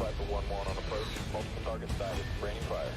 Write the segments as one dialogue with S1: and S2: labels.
S1: Rifle 1-1 on approach. Multiple targets sighted. Raining fire.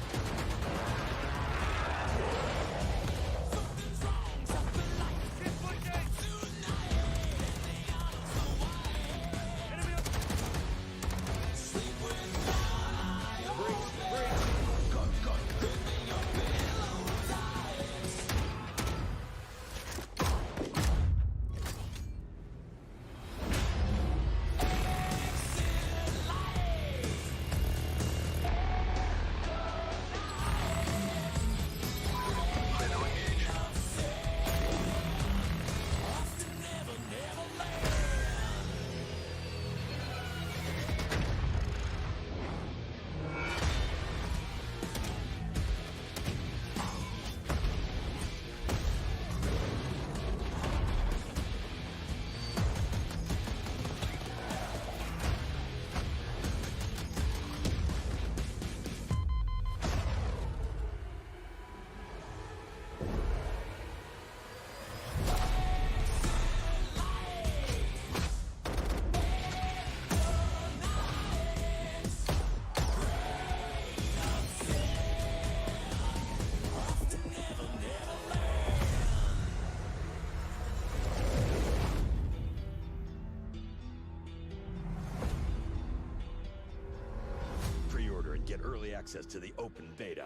S2: Pre-order and get early access to the open beta.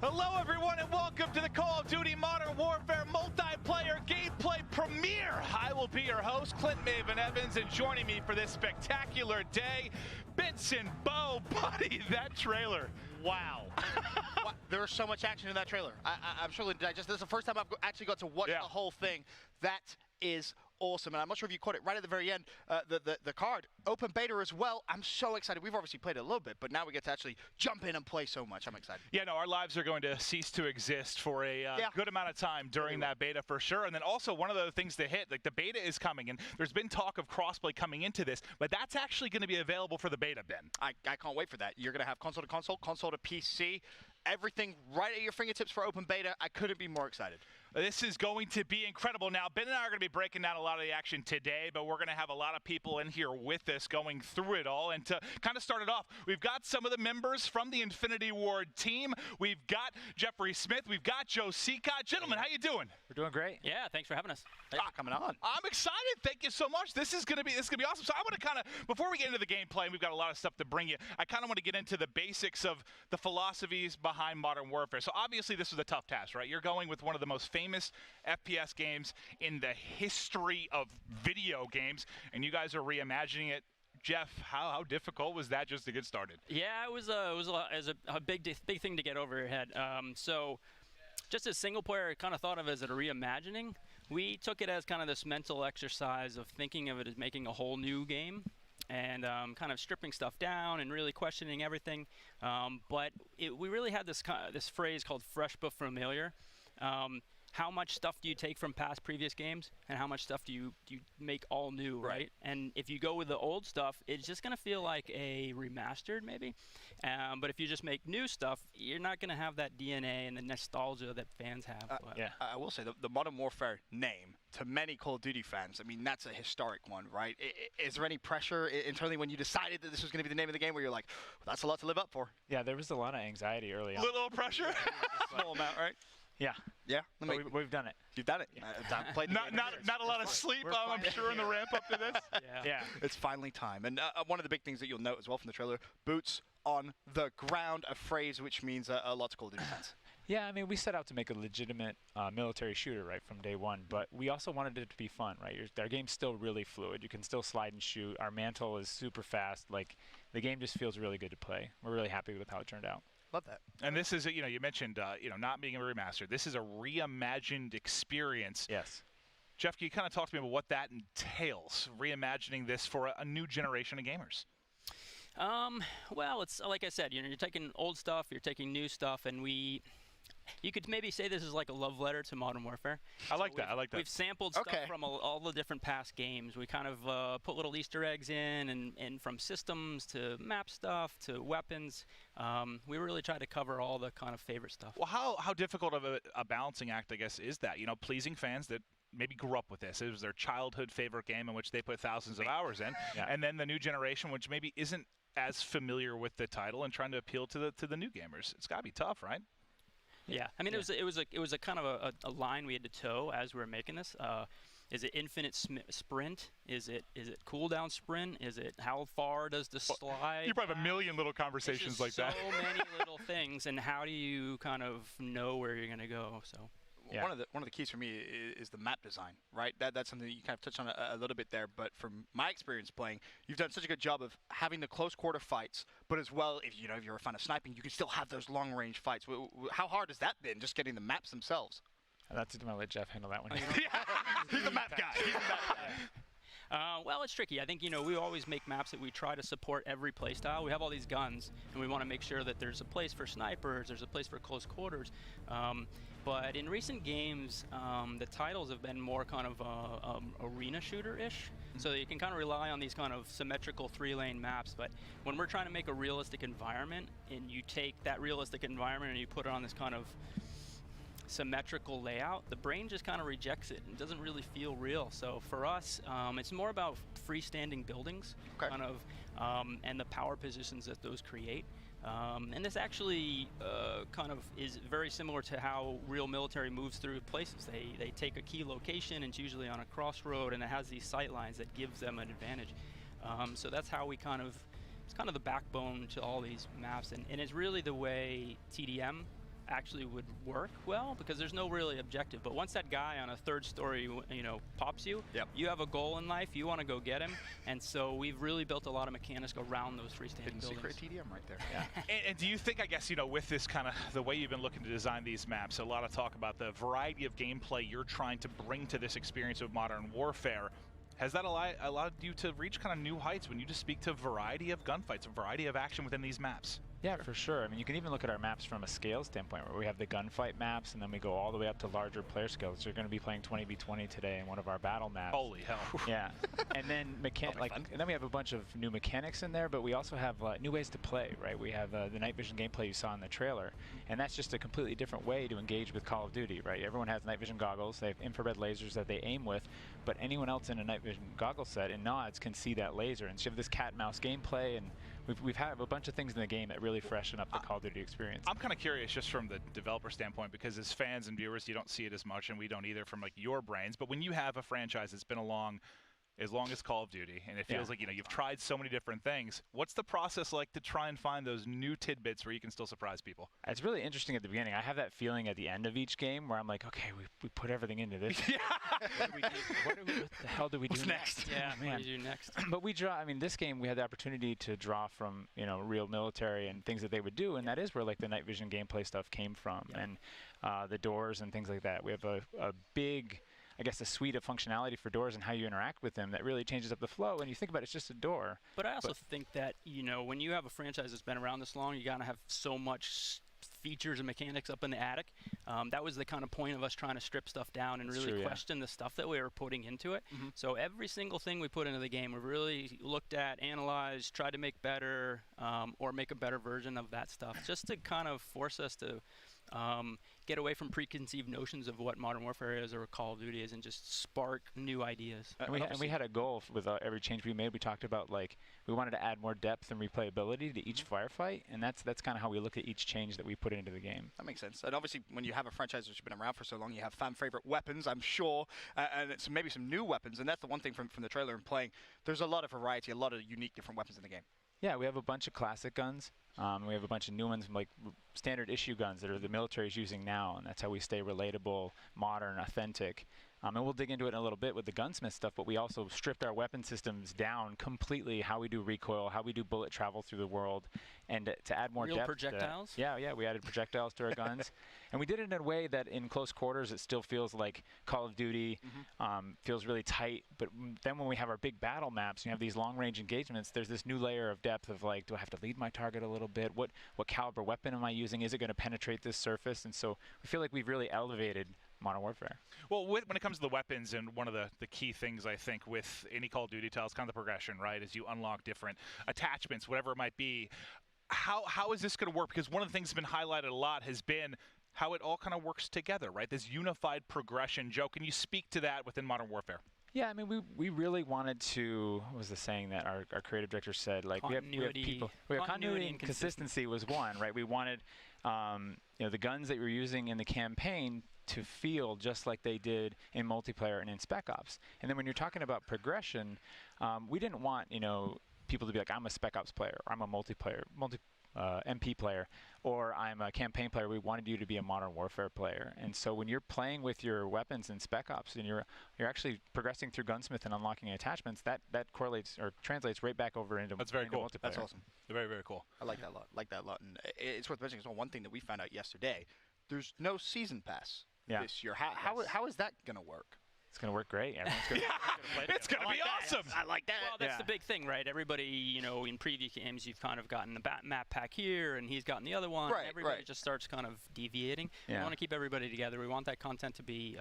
S3: Hello everyone and welcome to the Call of Duty Modern Warfare multiplayer gameplay premiere. I will be your host, Clint Maven Evans, and joining me for this spectacular day, Benson Bow. Buddy, that trailer.
S4: Wow. There was so much action in that trailer. I'm struggling to digest. This is the first time I've actually got to watch the whole thing. That is awesome, and I'm not sure if you caught it right at the very end, the card, open beta as well. I'm so excited. We've obviously played it a little bit, but now we get to actually jump in and play so much. I'm excited.
S3: Yeah, no, our lives are going to cease to exist for a good amount of time during that beta for sure. And then also one of the things to hit, like the beta is coming, and there's been talk of crossplay coming into this, but that's actually going to be available for the beta, Ben.
S4: I can't wait for that. You're going to have console to console, console to PC, everything right at your fingertips for open beta. I couldn't be more excited.
S3: This is going to be incredible. Now, Ben and I are going to be breaking down a lot of the action today, but we're going to have a lot of people in here with us going through it all. And to kind of start it off, we've got some of the members from the Infinity Ward team. We've got Jeffrey Smith. We've got Joe Seacott. Gentlemen, how you doing?
S5: We're doing great.
S6: Yeah, thanks for having us.
S4: Thanks for coming on.
S3: I'm excited. Thank you so much. This is going to be awesome. So I want to kind of, before we get into the gameplay, and we've got a lot of stuff to bring you, I kind of want to get into the basics of the philosophies behind Modern Warfare. So obviously this was a tough task, right? You're going with one of the most famous FPS games in the history of video games, and you guys are reimagining it. Jeff, how difficult was that just to get started?
S6: Yeah, it was a big thing to get over your head. So just as single player, I kind of thought of it as a reimagining. We took it as kind of this mental exercise of thinking of it as making a whole new game and kind of stripping stuff down and really questioning everything. But we really had this phrase called fresh but familiar. How much stuff do you take from previous games, and how much stuff do you make all new, right? And if you go with the old stuff, it's just going to feel like a remastered, maybe. But if you just make new stuff, you're not going to have that DNA and the nostalgia that fans have.
S4: Yeah, I will say the Modern Warfare name, to many Call of Duty fans, I mean, that's a historic one, right? Is there any pressure internally when you decided that this was going to be the name of the game where you're like, well, that's a lot to live up for?
S5: Yeah, there was a lot of anxiety early on.
S3: Little pressure?
S4: Small amount, right?
S5: Yeah.
S4: Yeah?
S5: We've done it.
S4: You've done it.
S5: Yeah.
S4: Played
S3: not a lot of sleep, I'm sure, in the ramp up to this.
S5: Yeah.
S4: It's finally time. And one of the big things that you'll note as well from the trailer, boots on the ground, a phrase which means a lot to Call of Duty fans.
S5: Yeah, I mean, we set out to make a legitimate military shooter, right, from day one, but we also wanted it to be fun, right? Our game's still really fluid. You can still slide and shoot. Our mantle is super fast. Like, the game just feels really good to play. We're really happy with how it turned out.
S4: Love that.
S3: And this is, you mentioned, not being a remaster. This is a reimagined experience.
S5: Yes.
S3: Jeff, can you kind of talk to me about what that entails, reimagining this for a new generation of gamers?
S6: Well, it's like I said, you're taking old stuff, you're taking new stuff, and You could maybe say this is like a love letter to Modern Warfare.
S3: I like that. I like that.
S6: We've sampled stuff from all the different past games. We kind of put little Easter eggs in, and from systems to map stuff to weapons. We really try to cover all the kind of favorite stuff.
S3: Well, how difficult of a balancing act, I guess, is that? You know, pleasing fans that maybe grew up with this. It was their childhood favorite game in which they put thousands of hours in. And then the new generation, which maybe isn't as familiar with the title and trying to appeal to the new gamers. It's got to be tough, right?
S6: Yeah, I mean, it was a kind of a line we had to toe as we were making this. Is it infinite sprint? Is it cooldown sprint? Is it how far does the slide?
S3: You probably have a million little conversations like that.
S6: So many little things, and how do you kind of know where you're going to go? So.
S4: Yeah. One of the keys for me is the map design, right? That's something that you kind of touched on a little bit there. But from my experience playing, you've done such a good job of having the close quarter fights, but as well, if you're a fan of sniping, you can still have those long range fights. How hard has that been, just getting the maps themselves?
S5: That's going to let Jeff handle that one.
S4: He's the map guy. He's the map guy.
S6: Well, it's tricky. I think, we always make maps that we try to support every playstyle. We have all these guns, and we want to make sure that there's a place for snipers, there's a place for close quarters. But in recent games, the titles have been more kind of arena shooter-ish. So you can kind of rely on these kind of symmetrical 3-lane maps. But when we're trying to make a realistic environment, and you take that realistic environment and you put it on this kind of symmetrical layout, the brain just kind of rejects it and doesn't really feel real. So for us, it's more about freestanding buildings, kind of, and the power positions that those create. And this actually kind of is very similar to how real military moves through places. They take a key location, and it's usually on a crossroad, and it has these sight lines that gives them an advantage. So that's how we it's kind of the backbone to all these maps, and it's really the way TDM actually would work well, because there's no really objective. But once that guy on a third story, pops you, you have a goal in life. You want to go get him, and so we've really built a lot of mechanics around those freestanding buildings.
S4: Secret TDM right there.
S3: Yeah. and do you think, I guess, with this kind of the way you've been looking to design these maps, a lot of talk about the variety of gameplay you're trying to bring to this experience of Modern Warfare. Has that allowed you to reach kind of new heights when you just speak to a variety of gunfights, a variety of action within these maps?
S5: Yeah, for sure. I mean, you can even look at our maps from a scale standpoint, where we have the gunfight maps, and then we go all the way up to larger player scales. You're going to be playing 20v20 today in one of our battle maps.
S3: Holy hell!
S5: Yeah, and then and then we have a bunch of new mechanics in there, but we also have new ways to play. Right? We have the night vision gameplay you saw in the trailer, and that's just a completely different way to engage with Call of Duty. Right? Everyone has night vision goggles. They have infrared lasers that they aim with, but anyone else in a night vision goggle set in nods can see that laser, and so you have this cat and mouse gameplay, and we've had a bunch of things in the game that really freshen up the Call of Duty experience.
S3: I'm kind of curious, just from the developer standpoint, because as fans and viewers, you don't see it as much, and we don't either from your brains. But when you have a franchise that's been along as long as Call of Duty, and it feels like you've tried so many different things, what's the process like to try and find those new tidbits where you can still surprise people?
S5: It's really interesting at the beginning. I have that feeling at the end of each game where I'm like, okay, we put everything into this. What the hell do we do next?
S6: Yeah, man. What do you do next?
S5: But this game, we had the opportunity to draw from real military and things that they would do, and that is where the night vision gameplay stuff came from, and the doors and things like that. We have a big, I guess, a suite of functionality for doors and how you interact with them that really changes up the flow. And you think about it, it's just a door.
S6: But I also think that, when you have a franchise that's been around this long, you got to have so much features and mechanics up in the attic. That was the kind of point of us trying to strip stuff down and really question the stuff that we were putting into it. So every single thing we put into the game, we really looked at, analyzed, tried to make better, or make a better version of that stuff, just to kind of force us to get away from preconceived notions of what Modern Warfare is or Call of Duty is, and just spark new ideas.
S5: And we had a goal with every change we made. We talked about we wanted to add more depth and replayability to each firefight, and that's kind of how we look at each change that we put into the game.
S4: That makes sense. And obviously, when you have a franchise that's been around for so long, you have fan favorite weapons, I'm sure, and it's maybe some new weapons. And that's the one thing from the trailer and playing. There's a lot of variety, a lot of unique different weapons in the game.
S5: Yeah, we have a bunch of classic guns. We have a bunch of new ones, like standard issue guns that are the military is using now, and that's how we stay relatable, modern, authentic. And we'll dig into it in a little bit with the gunsmith stuff, but we also stripped our weapon systems down completely, how we do recoil, how we do bullet travel through the world, and to add more
S6: Real
S5: depth.
S6: projectiles?
S5: Yeah, we added projectiles to our guns. And we did it in a way that in close quarters it still feels like Call of Duty, feels really tight. But then when we have our big battle maps, and you have these long-range engagements, there's this new layer of depth of like, do I have to lead my target a little bit? What caliber weapon am I using? Is it going to penetrate this surface? And so we feel like we've really elevated Modern Warfare.
S3: Well, when it comes to the weapons, and one of the key things I think with any Call of Duty title is kind of the progression, right? As you unlock different attachments, whatever it might be. How is this going to work? Because one of the things that's been highlighted a lot has been how it all kind of works together, right? This unified progression. Joe, can you speak to that within Modern Warfare?
S5: Yeah, I mean, we really wanted to, what was the saying that our creative director said? Like, we have people. Continuity and consistency was one, right? We wanted, the guns that we were using in the campaign to feel just like they did in multiplayer and in Spec Ops. And then when you're talking about progression, we didn't want, people to be like, I'm a Spec Ops player, or I'm a multiplayer, MP player, or I'm a campaign player. We wanted you to be a Modern Warfare player. And so when you're playing with your weapons in Spec Ops and you're actually progressing through Gunsmith and unlocking attachments, that correlates or translates right back over into
S3: That's very cool.
S5: multiplayer.
S4: That's awesome.
S3: Very, very cool.
S4: I like that a lot. And it's worth mentioning as well, one thing that we found out yesterday, there's no season pass this year. How is that going to work?
S5: It's going to work great. Everyone's gonna
S3: It's going to be awesome.
S4: I like that.
S6: Well, that's the big thing, right? Everybody, in previous games, you've kind of gotten the map pack here, and he's gotten the other one.
S4: Right,
S6: Everybody just starts kind of deviating. We want to keep everybody together. We want that content to be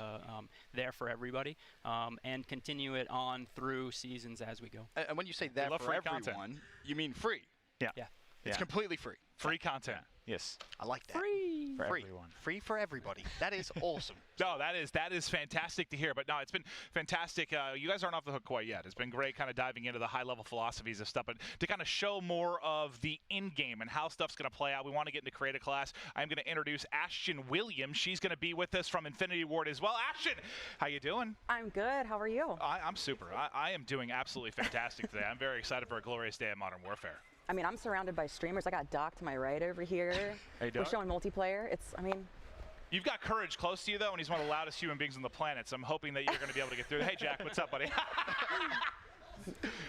S6: there for everybody, and continue it on through seasons as we go.
S4: And when you say there for everyone,
S3: content.
S4: You mean free?
S5: Yeah.
S4: It's completely free.
S3: Free content.
S5: Yes.
S4: I like that.
S6: Free.
S5: For everyone.
S4: Free for everybody. That is awesome.
S3: No, that is fantastic to hear. But no, it's been fantastic. You guys aren't off the hook quite yet. It's been great kind of diving into the high-level philosophies of stuff. But to kind of show more of the in-game and how stuff's going to play out, we want to get into Creative Class. I'm going to introduce Ashton Williams. She's going to be with us from Infinity Ward as well. Ashton, how you doing?
S7: I'm good. How are you?
S3: I'm super. I am doing absolutely fantastic today. I'm very excited for a glorious day at Modern Warfare.
S7: I mean, I'm surrounded by streamers. I got Doc to my right over here.
S3: Hey,
S7: We're
S3: Doc.
S7: showing multiplayer.
S3: You've got Courage close to you, though, and he's one of the loudest human beings on the planet, so I'm hoping that you're going to be able to get through. Hey, Jack, what's up, buddy?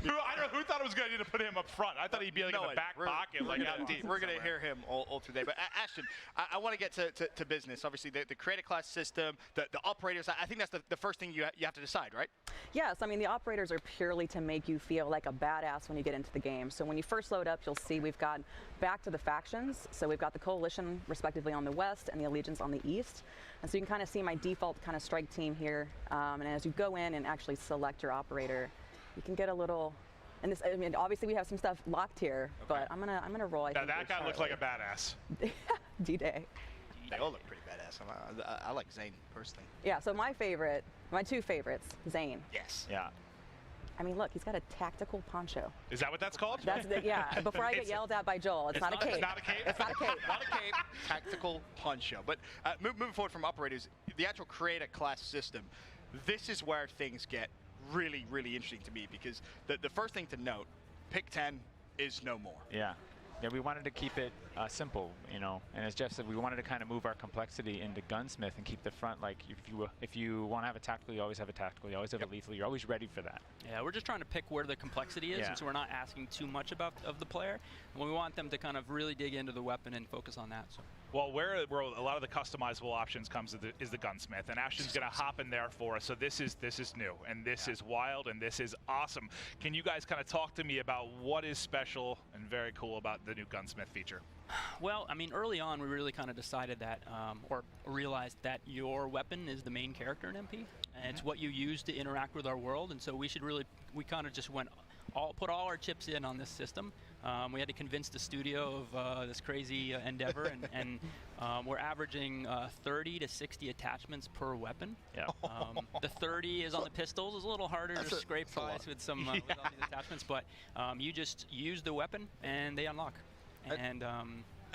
S3: I don't know who thought it was a good idea to put him up front. I thought he'd be like in the back pocket, like out deep.
S4: We're going to hear him all today. But Ashton, I want to get to business. Obviously, the Creative Class system, the operators, I think that's the first thing you have to decide, right?
S7: Yes, I mean, the operators are purely to make you feel like a badass when you get into the game. So when you first load up, you'll see we've got back to the factions. So we've got the Coalition, respectively, on the west and the Allegiance on the east. And so you can kind of see my default kind of strike team here. And as you go in and actually select your operator, you can get a little... And this, I mean, obviously we have some stuff locked here, but I'm gonna roll.
S3: Now that guy looks like a badass.
S7: D-Day.
S4: They all look pretty badass. I like Zane personally.
S7: Yeah. So my two favorites, Zane.
S4: Yes.
S5: Yeah.
S7: I mean, look, he's got a tactical poncho.
S3: Is that what that's called?
S7: Yeah. Before I get yelled at by Joel, it's not a cape.
S3: It's not a cape?
S7: It's not a cape.
S4: Not a cape. Tactical poncho. But moving forward from operators, the actual Creative Class system, this is where things get really, really interesting to me, because the first thing to note, pick 10 is no more.
S5: Yeah. Yeah, we wanted to keep it simple, and as Jeff said, we wanted to kind of move our complexity into Gunsmith and keep the front, like, if you want to have a tactical, you always have a tactical, you always have a lethal, you're always ready for that.
S6: Yeah, we're just trying to pick where the complexity is, and so we're not asking too much of the player. And we want them to kind of really dig into the weapon and focus on that. So.
S3: Well, where a lot of the customizable options comes is the Gunsmith, and Ashton's going to hop in there for us. So this is new, and this is wild, and this is awesome. Can you guys kind of talk to me about what is special and very cool about the new Gunsmith feature?
S6: Well, I mean, early on, we really kind of decided that, or realized that your weapon is the main character in MP, and it's what you use to interact with our world, and so we kind of just put all our chips in on this system. We had to convince the studio of this crazy endeavor, and we're averaging 30 to 60 attachments per weapon.
S5: Yeah.
S6: The 30 is on the pistols. It's a little harder to scrape by with some with all these attachments, but you just use the weapon and they unlock. And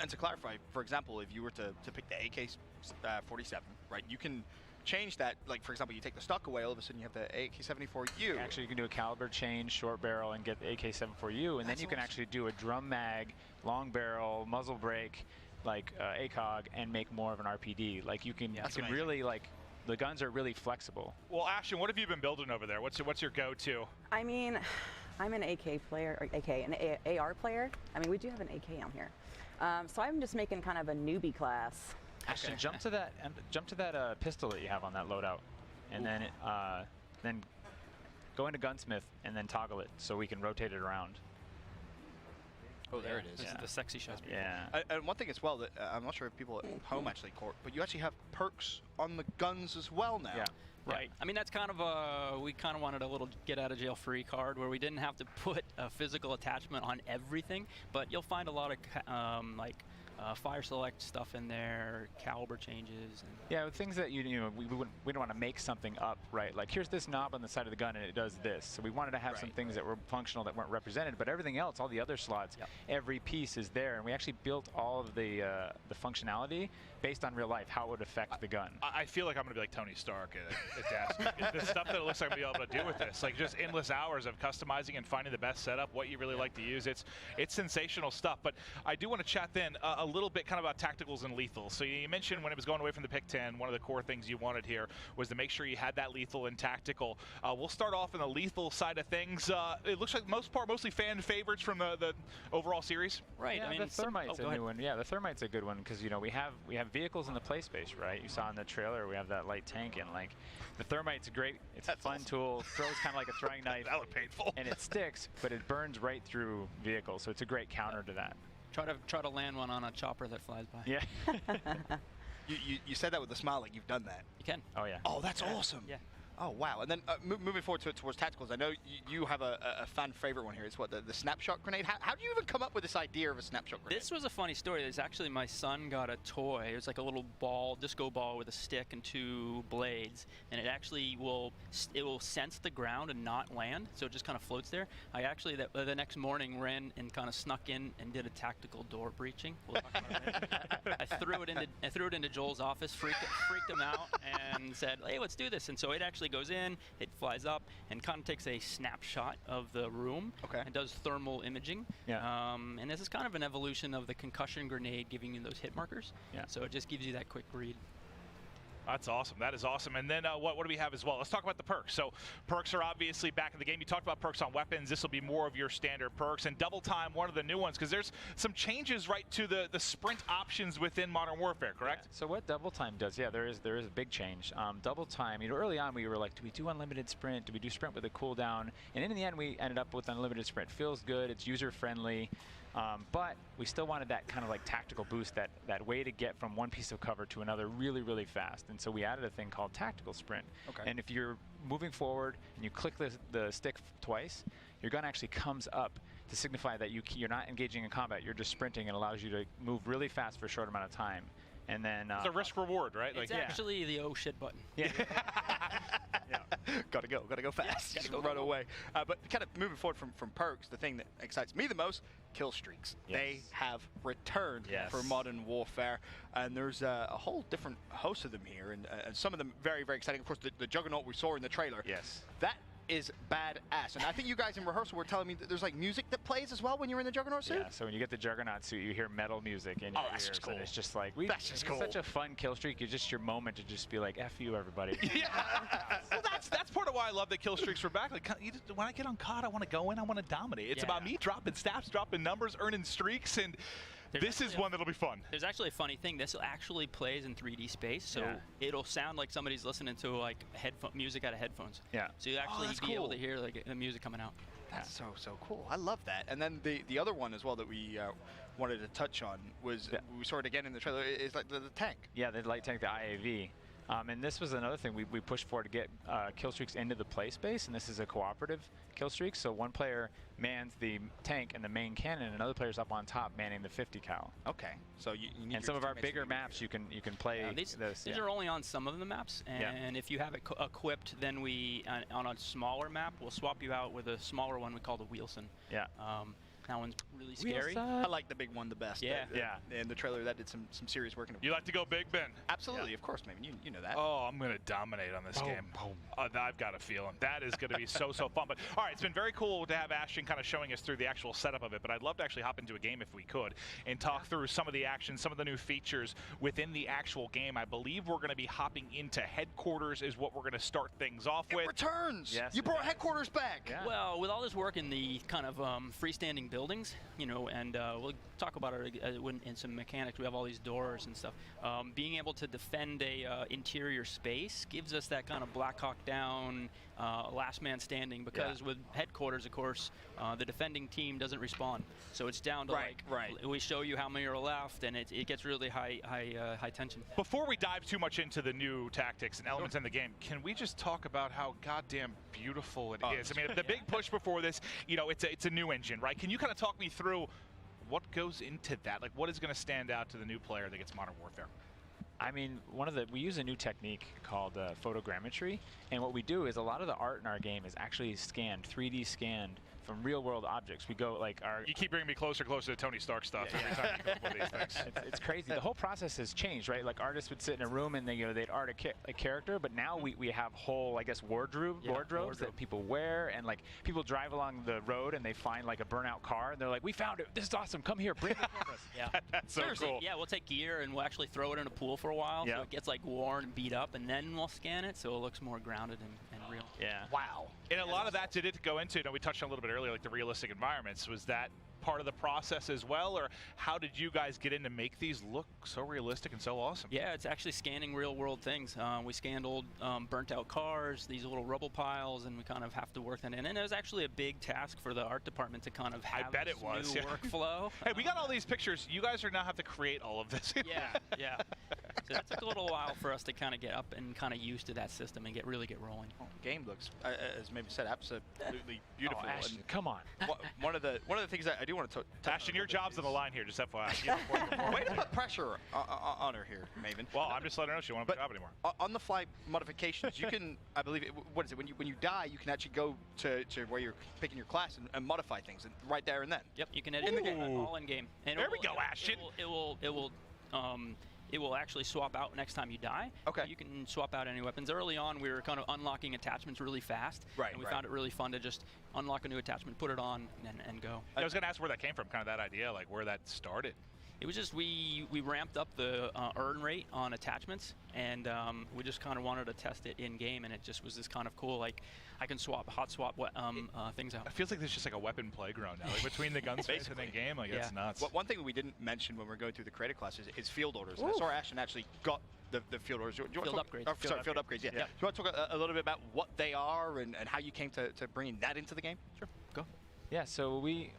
S4: to clarify, for example, if you were to pick the AK-47, right, you can change that. Like, for example, you take the stock away, all of a sudden you have the AK-74U.
S5: Actually, you can do a caliber change, short barrel, and get the AK-74U, and then you can actually do a drum mag, long barrel, muzzle brake, like ACOG, and make more of an RPD. Like, you can really, like, the guns are really flexible.
S3: Well, Ashton, what have you been building over there? What's your go-to?
S7: I mean, I'm an AK player, or an AR player. I mean, we do have an AK on here. So I'm just making kind of a newbie class.
S5: Ashton, jump to that pistol that you have on that loadout, and then go into gunsmith and then toggle it so we can rotate it around.
S4: Oh, there it is.
S6: This is the sexy shot.
S5: Yeah.
S4: And one thing as well that I'm not sure if people at home actually caught, but you actually have perks on the guns as well now.
S5: Yeah.
S6: Right. I mean, that's kind of we kind of wanted a little get out of jail free card where we didn't have to put a physical attachment on everything, but you'll find a lot of like fire select stuff in there, caliber changes. And
S5: Yeah, things that we don't want to make something up, right? Like here's this knob on the side of the gun and it does this. So we wanted to have some things that were functional that weren't represented, but everything else, all the other slots, every piece is there, and we actually built all of the functionality based on real life, how it would affect the gun.
S3: I feel like I'm going to be like Tony Stark at Destiny. The stuff that it looks like I'm going to be able to do with this, like just endless hours of customizing and finding the best setup, what you really like to use. It's sensational stuff. But I do want to chat then a little bit kind of about tacticals and lethals. So you mentioned when it was going away from the Pick 10, one of the core things you wanted here was to make sure you had that lethal and tactical. We'll start off in the lethal side of things. It looks like mostly fan favorites from the overall series.
S6: Right.
S5: Yeah,
S6: I mean,
S5: the Thermite's a
S6: go
S5: new
S6: ahead.
S5: one. Yeah, the Thermite's a good one because we have vehicles in the play space, right? You saw in the trailer we have that light tank, and like the Thermite's great. It's a fun tool. Throws kind of like a throwing knife.
S3: That looked painful.
S5: And it sticks, but it burns right through vehicles, so it's a great counter to that.
S6: Try to land one on a chopper that flies by.
S5: Yeah.
S4: You said that with a smile, like you've done that.
S6: You can.
S5: Oh yeah.
S4: Oh, that's awesome.
S6: Yeah.
S4: Oh, wow. And then moving forward towards tacticals, I know you have a fan favorite one here. It's what, the snapshot grenade? How do you even come up with this idea of a snapshot grenade?
S6: This was a funny story. There's actually my son got a toy. It was like a little disco ball with a stick and 2 blades, and it actually will sense the ground and not land, so it just kind of floats there. I actually the next morning ran and kind of snuck in and did a tactical door breaching. We'll talk about it. I threw it into Joel's office, freaked him out, and said, "Hey, let's do this." And so it actually goes in, it flies up, and kind of takes a snapshot of the room.
S4: Okay.
S6: And does thermal imaging.
S5: Yeah.
S6: And this is kind of an evolution of the concussion grenade giving you those hit markers.
S5: Yeah.
S6: So it just gives you that quick read.
S3: That's awesome. That is awesome. And then what do we have as well? Let's talk about the perks. So perks are obviously back in the game. You talked about perks on weapons. This will be more of your standard perks. And double time, one of the new ones, because there's some changes right to the sprint options within Modern Warfare, correct?
S5: Yeah. So what double time does? Yeah, there is a big change. Double time. Early on we were like, do we do unlimited sprint? Do we do sprint with a cooldown? And in the end, we ended up with unlimited sprint. Feels good. It's user friendly. But we still wanted that kind of like tactical boost, that way to get from one piece of cover to another really, really fast. And so we added a thing called tactical sprint.
S4: Okay.
S5: And if you're moving forward and you click the stick twice, your gun actually comes up to signify that you're not engaging in combat. You're just sprinting, and allows you to move really fast for a short amount of time. And then
S3: It's a risk reward, right?
S6: It's actually the oh shit button.
S5: Yeah.
S4: gotta go fast.
S6: Gotta
S4: Just run away. But kind of moving forward from perks, the thing that excites me the most, kill streaks.
S5: Yes.
S4: They have returned
S5: Yes.
S4: for Modern Warfare, and there's a whole different host of them here, and some of them very, very exciting. Of course, the Juggernaut we saw in the trailer.
S5: Yes.
S4: That is badass. And I think you guys in rehearsal were telling me that there's like music that plays as well when you're in the Juggernaut suit?
S5: Yeah, so when you get the Juggernaut suit, you hear metal music in your
S4: that's
S5: ears,
S4: just cool.
S5: and it's just like,
S4: That's just
S5: it's
S4: cool.
S5: such a fun kill streak. It's just your moment to just be like, F you, everybody.
S3: Yeah. Well, that's part of why I love that kill streaks were back. Like, when I get on COD, I want to go in, I want to dominate. It's about me dropping stats, dropping numbers, earning streaks, and this is one that'll be fun.
S6: There's actually a funny thing. This actually plays in 3D space, so it'll sound like somebody's listening to like music out of headphones.
S5: Yeah.
S6: So you actually
S4: that's
S6: be able
S4: cool.
S6: to hear like the music coming out.
S4: That's so cool. I love that. And then the other one as well that we wanted to touch on was, we saw it again in the trailer, is like the tank.
S5: Yeah, the light tank, the IAV. And this was another thing we pushed for to get kill streaks into the play space, and this is a cooperative kill streak. So one player mans the tank and the main cannon, and another player's up on top manning the 50 cal.
S4: Okay. So you need
S5: And some of our bigger maps, you can play
S6: These
S5: this.
S6: are only on some of the maps, and if you have it equipped, then we on a smaller map we'll swap you out with a smaller one we call the Wheelson.
S5: Yeah.
S6: That one's really scary.
S4: I like the big one the best.
S6: Yeah.
S4: And the trailer, that did some serious work.
S3: You like to go big, Ben?
S4: Absolutely, of course, man. You know that.
S3: Oh, I'm going to dominate on this game. I've got a feeling. That is going to be so fun. But all right, it's been very cool to have Ashton kind of showing us through the actual setup of it, but I'd love to actually hop into a game if we could and talk through some of the action, some of the new features within the actual game. I believe we're going to be hopping into headquarters is what we're going to start things off with.
S4: It returns.
S5: Yes,
S4: You
S5: it
S4: brought
S5: does.
S4: headquarters back.
S5: Yeah.
S6: Well, with all this work in the kind of freestanding buildings, and we'll talk about it in some mechanics. We have all these doors and stuff. Being able to defend a interior space gives us that kind of Black Hawk Down, last man standing, because with headquarters, of course, the defending team doesn't respawn. So it's down to we show you how many are left, and it gets really high tension.
S3: Before we dive too much into the new tactics and elements in the game, can we just talk about how goddamn beautiful it is? I mean, the big push before this, it's a new engine, right? Can you kind of talk me through what goes into that? Like, what is going to stand out to the new player that gets Modern Warfare?
S5: I mean, we use a new technique called photogrammetry, and what we do is a lot of the art in our game is actually scanned, 3D scanned from real-world objects. We go like our.
S3: You keep bringing me closer to Tony Stark stuff every time you come up with these things.
S5: It's crazy. The whole process has changed, right? Like artists would sit in a room and they'd art a character, but now we have whole, I guess, wardrobes that people wear, and like people drive along the road and they find like a burnout car and they're like, "We found it. This is awesome. Come here, bring the cameras."
S6: Yeah,
S3: that's so cool.
S6: Yeah, we'll take gear and we'll actually throw it in a pool for a while, so it gets like worn and beat up, and then we'll scan it so it looks more grounded and real.
S5: Yeah.
S4: Wow.
S3: And a lot of that did it go into, we touched on a little bit earlier, like the realistic environments. Was that part of the process as well, or how did you guys get in to make these look so realistic and so awesome?
S6: Yeah, it's actually scanning real world things. We scanned old burnt out cars, these little rubble piles, and we kind of have to work that in. And it was actually a big task for the art department to kind of have
S3: bet
S6: this
S3: it was,
S6: new workflow.
S3: Hey, we got all these pictures. You guys are now have to create all of this.
S6: Yeah. So that took a little while for us to kind of get up and kind of used to that system and really get rolling.
S4: Game looks, as maybe said, absolutely beautiful.
S5: Oh, Ashton, come on.
S4: One of the things that I do want to touch
S3: Ashton, your job's on the line here, just FYI.
S4: Way to put pressure on her here, Maven.
S3: Well, I'm just letting her know she won't have a job anymore.
S4: On the fly modifications, you can, I believe, what is it? When you die, you can actually go to where you're picking your class and modify things, and right there and then.
S6: Yep, you can edit the game, all in game. And
S3: there we go, Ashton.
S6: It will actually swap out next time you die.
S4: Okay.
S6: You can swap out any weapons. Early on, we were kind of unlocking attachments really fast.
S4: Right.
S6: And we found it really fun to just unlock a new attachment, put it on, and go.
S3: I was going to ask where that came from, kind of that idea, like where that started.
S6: It was just we ramped up the earn rate on attachments, and we just kind of wanted to test it in game, and it just was this kind of cool, like I can hot swap things out.
S3: It feels like there's just like a weapon playground now, like between the gunsmiths and the game, like it's nuts.
S4: One thing we didn't mention when we were going through the creative classes is field orders. And I saw Ashton actually got the field orders.
S6: Field upgrades.
S4: Field upgrades, yeah. Do you want to talk a little bit about what they are and how you came to bringing that into the game?
S6: Sure, go.
S5: Yeah, so we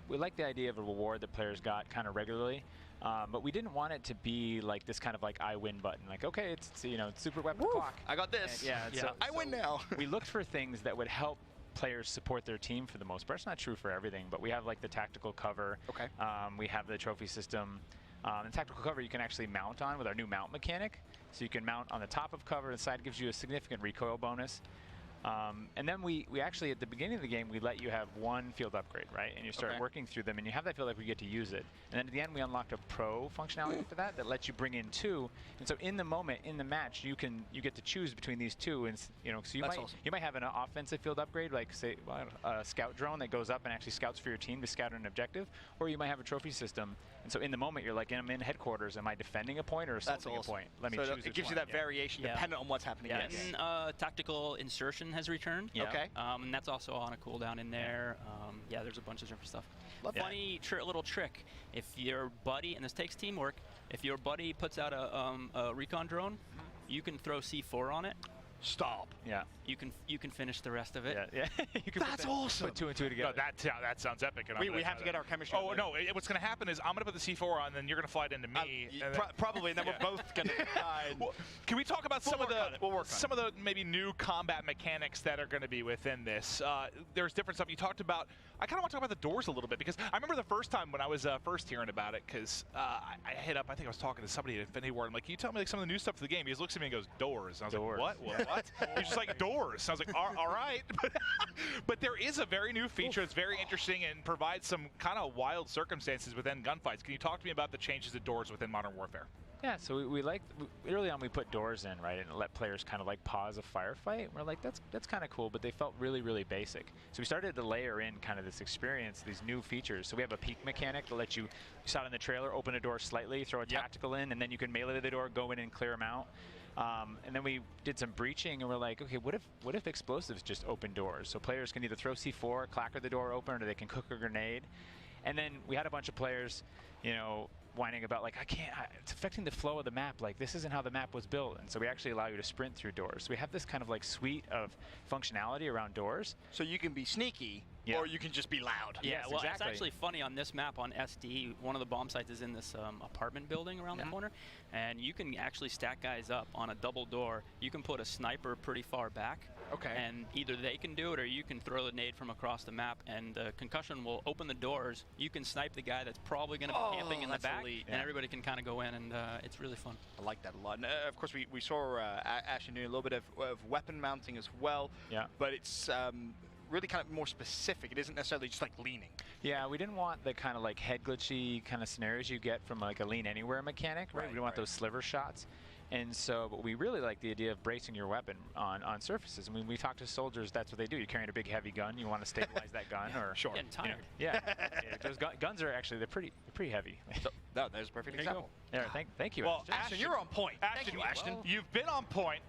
S5: like the idea of a reward that players got kind of regularly, but we didn't want it to be like this kind of like I win button. Like, okay, it's super weapon clock.
S4: I got this.
S5: So
S4: I win now.
S5: We looked for things that would help players support their team for the most part. It's not true for everything, but we have like the tactical cover.
S4: Okay.
S5: We have the trophy system. And tactical cover you can actually mount on with our new mount mechanic. So you can mount on the top of cover. The side gives you a significant recoil bonus. And then we actually, at the beginning of the game, we let you have one field upgrade, right? And you start working through them, and you have that field upgrade, you get to use it. And then at the end, we unlocked a pro functionality for that lets you bring in two. And so in the moment, in the match, you get to choose between these two. And so you might have an offensive field upgrade, like say a scout drone that goes up and actually scouts for your team to scout an objective, or you might have a trophy system. And so in the moment, you're like, I'm in headquarters. Am I defending a point or assaulting a point? Let me choose.
S4: It gives you that variation dependent on what's happening.
S6: Yeah, and tactical insertion has returned.
S5: Yeah.
S4: Okay.
S6: And that's also on a cooldown in there. There's a bunch of different stuff. Funny little trick. If your buddy, and this takes teamwork, if your buddy puts out a recon drone, you can throw C4 on it.
S4: Stop.
S5: Yeah.
S6: You can finish the rest of it.
S5: Yeah. You can
S4: That's awesome.
S5: Put two and two together.
S3: No, that sounds epic. And
S4: We have to get our chemistry.
S3: Oh no! What's going to happen is I'm going to put the C4 on, and then you're going to fly it into me. And then,
S4: probably, and then we're both going to die.
S3: well, can we talk about some of the maybe new combat mechanics that are going to be within this? There's different stuff you talked about. I kind of want to talk about the doors a little bit because I remember the first time when I was first hearing about it because I hit up. I think I was talking to somebody at Infinity Ward. I'm like, can you tell me like some of the new stuff for the game? He looks at me and goes, doors. And I was like, what? what? He's just like, doors. I was like, all right. But there is a very new feature that's very interesting and provides some kind of wild circumstances within gunfights. Can you talk to me about the changes to doors within Modern Warfare?
S5: Yeah, so we early on we put doors in, right, and let players kind of like pause a firefight. We're like, that's kind of cool, but they felt really, really basic. So we started to layer in kind of this experience, these new features. So we have a peek mechanic that lets you saw it in the trailer, open a door slightly, throw a tactical in, and then you can melee the door, go in and clear them out. And then we did some breaching, and we're like, okay, what if explosives just open doors? So players can either throw C4, clacker the door open, or they can cook a grenade. And then we had a bunch of players, you know, whining about like, it's affecting the flow of the map. Like, this isn't how the map was built. And so we actually allow you to sprint through doors. So we have this kind of like suite of functionality around doors.
S4: So you can be sneaky, or you can just be loud.
S6: Yeah,
S5: Yes,
S6: well,
S5: exactly.
S6: it's actually funny on this map on SD. One of the bomb sites is in this apartment building around the corner, and you can actually stack guys up on a double door. You can put a sniper pretty far back.
S4: Okay.
S6: And either they can do it or you can throw the nade from across the map, and the concussion will open the doors. You can snipe the guy that's probably going to be camping in the
S4: that's
S6: back,
S4: elite.
S6: and everybody can kind of go in, and it's really fun.
S4: I like that a lot. And of course, we saw Ashton doing a little bit of weapon mounting as well.
S5: Yeah.
S4: But it's really kind of more specific. It isn't necessarily just like leaning.
S5: Yeah, we didn't want the kind of like head glitchy kind of scenarios you get from like a lean anywhere mechanic, right? We didn't want those sliver shots. And so, but we really like the idea of bracing your weapon on surfaces. I mean, we talk to soldiers, that's what they do. You're carrying a big heavy gun, you want to stabilize that gun, or
S4: Sure.
S6: Getting tired.
S5: yeah, those guns are actually they're pretty heavy.
S4: So, no, there's a perfect
S6: There you
S4: example.
S5: Yeah, thank you.
S3: Well,
S5: Ashton.
S4: Ashton, you're on point. Thank you, Ashton.
S3: You've been on point.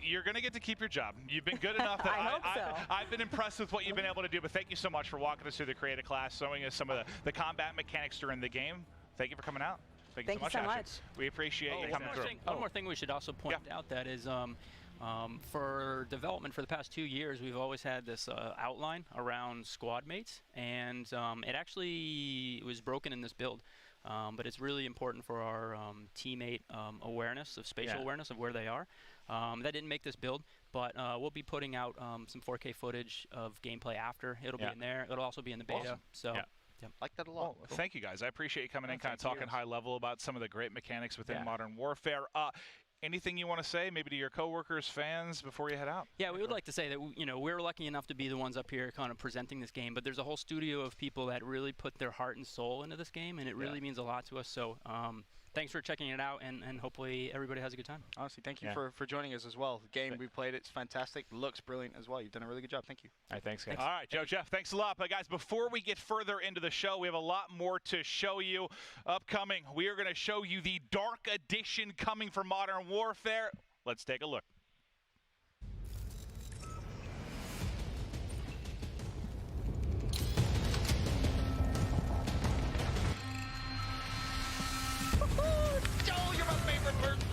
S3: You're going to get to keep your job. You've been good enough that
S7: I hope so.
S3: I've been impressed with what you've been able to do, but thank you so much for walking us through the creative class, showing us some of the combat mechanics during the game. Thank you for coming out. Thank you so
S7: Thank you
S3: much,
S7: so
S3: Ashton. We appreciate you coming through.
S6: One more thing we should also point out that is for development for the past 2 years, we've always had this outline around squad mates, and it actually was broken in this build. But it's really important for our teammate awareness of spatial awareness of where they are. That didn't make this build, but we'll be putting out some 4K footage of gameplay after. It'll be in there. It'll also be in the beta.
S3: Awesome.
S6: So.
S4: Like that a lot.
S3: Well, thank you guys. I appreciate you coming in, kind of talking high level about some of the great mechanics within Modern Warfare. Anything you want to say, maybe to your coworkers, fans, before you head out?
S6: Yeah, we would like to say that we're lucky enough to be the ones up here kind of presenting this game, but there's a whole studio of people that really put their heart and soul into this game, and it really means a lot to us. So thanks for checking it out, and hopefully everybody has a good time.
S4: Honestly, thank you for joining us as well. The game we played, it's fantastic. Looks brilliant as well. You've done a really good job. Thank you.
S5: All right, thanks, guys.
S3: All right, Joe, Jeff, thanks a lot. But guys, before we get further into the show, we have a lot more to show you. Upcoming, we are going to show you the Dark Edition coming for Modern Warfare. Let's take a look.
S4: Joe, you're my favorite person.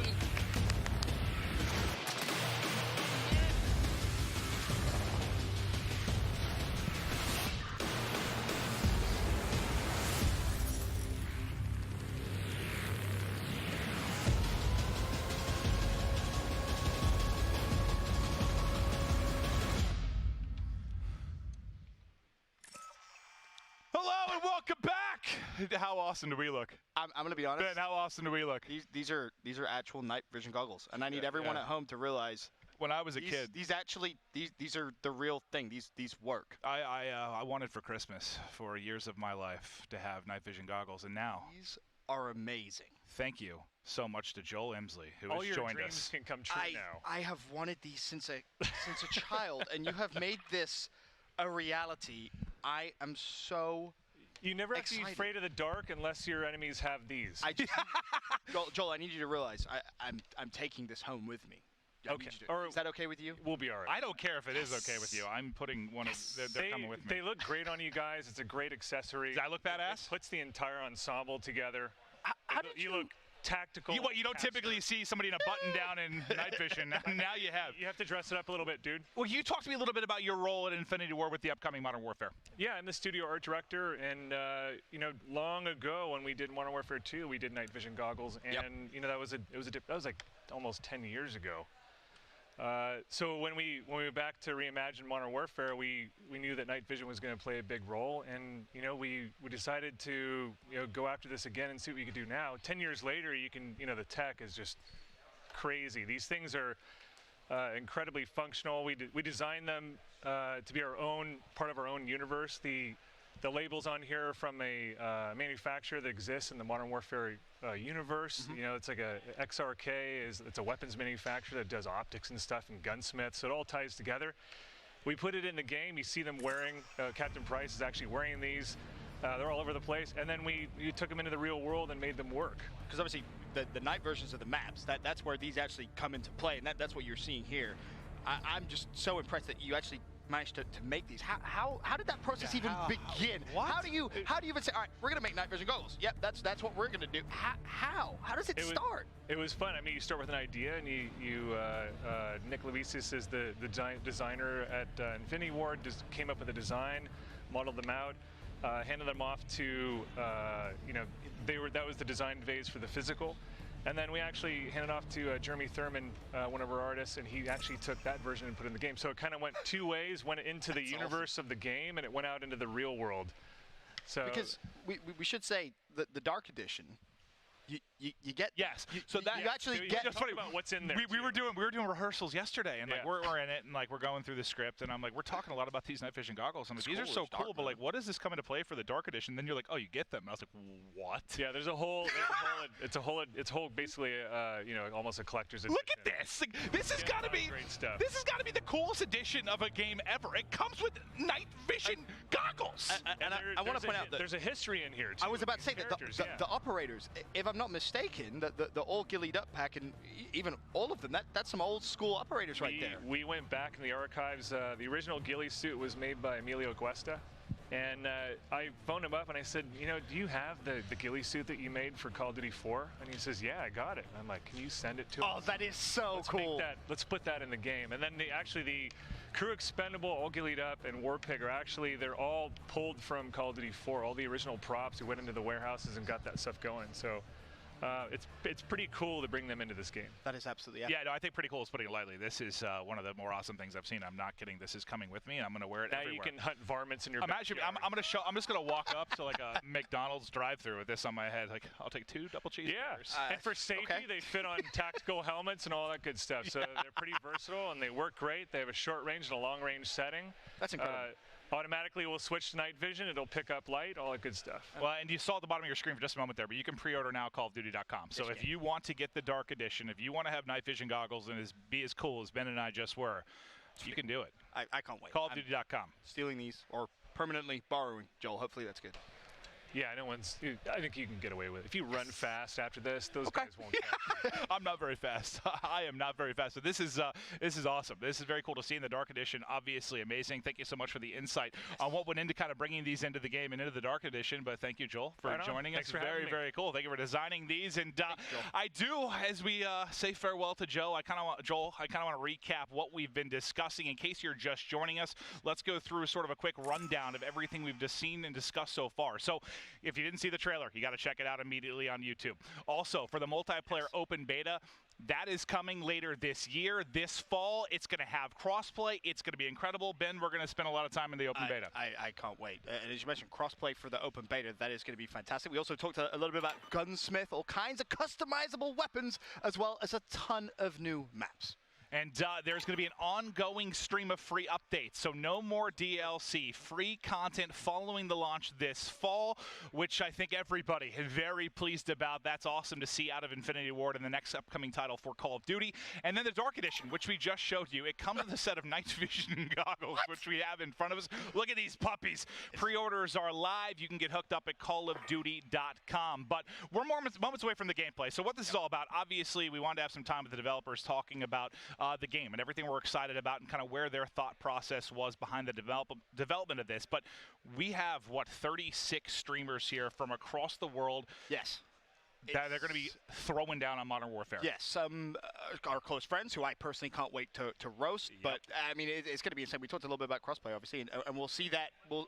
S3: Hello and welcome back. How awesome do we look?
S4: I'm going to be honest.
S3: Ben, how awesome do we look?
S4: These are actual night vision goggles, and I need everyone at home to realize
S3: When I was a kid,
S4: these are the real thing. These work.
S3: I wanted for Christmas for years of my life to have night vision goggles, and now
S4: These are amazing.
S3: thank you so much to Joel Emsley, who
S8: All
S3: has
S8: your
S3: joined
S8: dreams
S3: us.
S8: can come true now.
S4: I have wanted these since a child, and you have made this a reality. I am so.
S8: You never have to be
S4: excited.
S8: afraid of the dark unless your enemies have these.
S4: I just, Joel, I need you to realize I'm taking this home with me. I need
S8: Okay.
S4: you to-
S8: Or-
S4: is that okay with you?
S8: We'll be all right.
S3: I don't care if it is okay with you. I'm putting one of they're coming with me.
S8: They look great on you guys. It's a great accessory.
S3: Does I look badass?
S8: It puts the entire ensemble together.
S4: How did
S8: You look tactical.
S3: You don't typically see somebody in a button down in night vision. Now you have.
S8: You have to dress it up a little bit, dude.
S3: Well, you talk to me a little bit about your role at Infinity War with the upcoming Modern Warfare.
S8: Yeah, I'm the studio art director, and long ago when we did Modern Warfare 2, we did night vision goggles, and that was like almost 10 years ago. So when we went back to reimagine Modern Warfare, we knew that night vision was going to play a big role, and we decided to go after this again and see what we could do now. 10 years later, you can the tech is just crazy. These things are incredibly functional. We designed them to be our own part of our own universe. The labels on here are from a manufacturer that exists in the Modern Warfare universe. You know, it's like a XRK it's a weapons manufacturer that does optics and stuff and gunsmiths. So it all ties together. We put it in the game. You see them wearing. Captain Price is actually wearing these. They're all over the place, and then we took them into the real world and made them work.
S4: Because obviously the night versions of the maps, that's where these actually come into play, and that's what you're seeing here. I'm just so impressed that you actually managed to make these. How did that process even begin?
S3: What?
S4: How do you even say, all right, we're gonna make night vision goggles? Yep, that's what we're gonna do. How does it start?
S8: It was fun. I mean, you start with an idea, and Nick Levisis is the designer at Infinity Ward, came up with a design, modeled them out. Handed them off to, that was the design phase for the physical. And then we actually handed off to Jeremy Thurman, one of our artists, and he actually took that version and put it in the game. So it kind of went two ways, went into the universe of the game, and it went out into the real world. So
S4: because we should say that the Dark Edition, you get
S3: you actually
S8: get talk about what's in there.
S3: We were doing rehearsals yesterday, and like we're in it, and like we're going through the script, and I'm like, we're talking a lot about these night vision goggles. I'm like, these are so cool, but like, what does this come into play for the Dark Edition? Then you're like, oh, you get them. And I was like, what?
S8: Yeah, there's a whole basically almost a collector's edition.
S3: Look at this. Like, this has got to be
S8: great stuff.
S3: This has got to be the coolest edition of a game ever. It comes with night vision goggles.
S4: And I want to point out that
S8: there's a history in here too.
S4: I was about to say that the operators, if I'm not mistaken, the all gillied up pack and even all of them, that's some old school operators right there.
S8: We went back in the archives. The original ghillie suit was made by Emilio Cuesta, and I phoned him up and I said, do you have the ghillie suit that you made for Call of Duty 4? And he says, yeah, I got it. And I'm like, can you send it to us?
S4: Oh, that is so cool.
S8: Let's put that in the game. And then the Crew Expendable, all gillied up, and Warpig are they're all pulled from Call of Duty 4. All the original props, we went into the warehouses and got that stuff going. So it's pretty cool to bring them into this game.
S4: That is absolutely
S3: yeah. No, I think pretty cool is putting it lightly. This is one of the more awesome things I've seen. I'm not kidding. This is coming with me, and I'm going to wear it
S8: now
S3: everywhere.
S8: You can hunt varmints in your
S3: backyard. I'm just going to walk up to like a McDonald's drive-through with this on my head. Like, I'll take 2 double cheeseburgers.
S8: Yeah, and for safety, they fit on tactical helmets and all that good stuff. So they're pretty versatile, and they work great. They have a short range and a long range setting.
S4: That's incredible.
S8: Automatically we'll switch to night vision. It'll pick up light, all that good stuff.
S3: Well, and you saw at the bottom of your screen for just a moment there, but you can pre-order now at CallOfDuty.com. So if you want to get the Dark Edition, if you want to have night vision goggles and be as cool as Ben and I just were, you can do it.
S4: I can't wait.
S3: CallOfDuty.com.
S4: Stealing these or permanently borrowing, Joel. Hopefully that's good.
S8: Yeah, I think you can get away with it. If you run fast after this, those guys won't catch you.
S3: I'm not very fast. I am not very fast. So this is awesome. This is very cool to see in the Dark Edition. Obviously amazing. Thank you so much for the insight on what went into kind of bringing these into the game and into the Dark Edition. But thank you, Joel, for joining us.
S8: Very,
S3: very cool. Thank you for designing these. And I do, as we say farewell to Joe, I kind of want to recap what we've been discussing. In case you're just joining us, let's go through sort of a quick rundown of everything we've just seen and discussed so far. So if you didn't see the trailer, you got to check it out immediately on YouTube. Also, for the multiplayer open beta, that is coming later this year, this fall. It's going to have crossplay. It's going to be incredible. Ben, we're going to spend a lot of time in the open beta.
S4: I can't wait. And as you mentioned, crossplay for the open beta, that is going to be fantastic. We also talked a little bit about Gunsmith, all kinds of customizable weapons, as well as a ton of new maps.
S3: And there's going to be an ongoing stream of free updates. So no more DLC, free content following the launch this fall, which I think everybody is very pleased about. That's awesome to see out of Infinity Ward and the next upcoming title for Call of Duty. And then the Dark Edition, which we just showed you. It comes with a set of night vision goggles, which we have in front of us. Look at these puppies. Pre-orders are live. You can get hooked up at callofduty.com. But we're moments away from the gameplay. So what this is all about, obviously, we wanted to have some time with the developers talking about the game and everything we're excited about and kind of where their thought process was behind the development of this. But we have, 36 streamers here from across the world.
S4: Yes.
S3: That they're going to be throwing down on Modern Warfare.
S4: Yes, our close friends who I personally can't wait to roast. Yep. But, I mean, it's going to be insane. We talked a little bit about crossplay, obviously, and we'll see that. We'll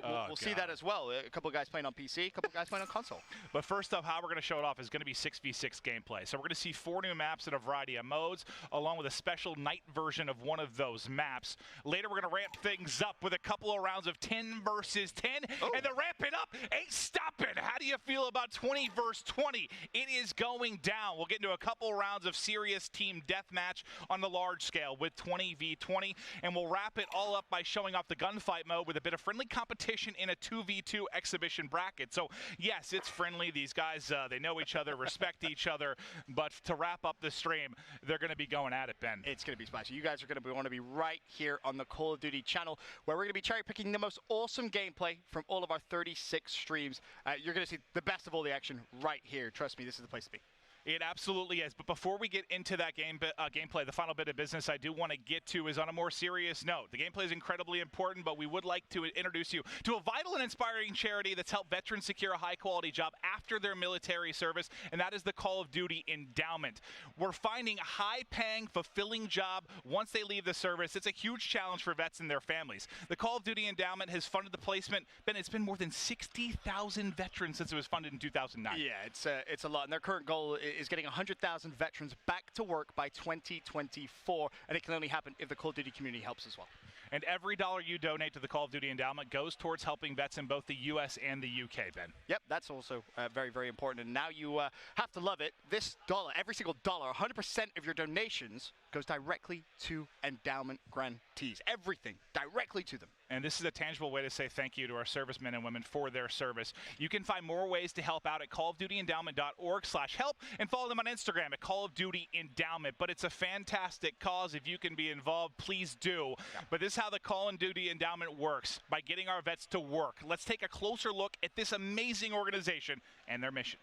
S4: We'll see that as well. A couple of guys playing on PC, a couple of guys playing on console.
S3: But first up, how we're going to show it off is going to be 6v6 gameplay. So we're going to see 4 new maps in a variety of modes, along with a special night version of one of those maps. Later, we're going to ramp things up with a couple of rounds of 10 versus 10, and the ramping up ain't stopping. How do you feel about 20 versus 20? It is going down. We'll get into a couple rounds of serious team deathmatch on the large scale with 20v20, and we'll wrap it all up by showing off the gunfight mode with a bit of friendly competition in a 2v2 exhibition bracket. So yes, it's friendly. These guys, they know each other, respect each other, but to wrap up the stream, they're going to be going at it, Ben.
S4: It's going to be spicy. You guys are going to want to be right here on the Call of Duty channel, where we're going to be cherry picking the most awesome gameplay from all of our 36 streams. You're going to see the best of all the action right here. Trust me, this is the place to be.
S3: It absolutely is. But before we get into that gameplay, the final bit of business I do want to get to is on a more serious note. The gameplay is incredibly important, but we would like to introduce you to a vital and inspiring charity that's helped veterans secure a high-quality job after their military service, and that is the Call of Duty Endowment. We're finding a high-paying, fulfilling job once they leave the service. It's a huge challenge for vets and their families. The Call of Duty Endowment has funded the placement. Ben, it's been more than 60,000 veterans since it was funded in 2009.
S4: Yeah, it's a lot, and their current goal is getting 100,000 veterans back to work by 2024, and it can only happen if the Call of Duty community helps as well.
S3: And every dollar you donate to the Call of Duty Endowment goes towards helping vets in both the U.S. and the U.K., Ben.
S4: Yep, that's also very, very important. And now you have to love it. This dollar, every single dollar, 100% of your donations goes directly to endowment grantees. Everything directly to them.
S3: And this is a tangible way to say thank you to our servicemen and women for their service. You can find more ways to help out at callofdutyendowment.org/help and follow them on Instagram at Call of Duty Endowment. But it's a fantastic cause. If you can be involved, please do. Yeah. But this is how the Call of Duty Endowment works, by getting our vets to work. Let's take a closer look at this amazing organization and their mission.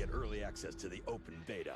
S2: Get early access to the open beta.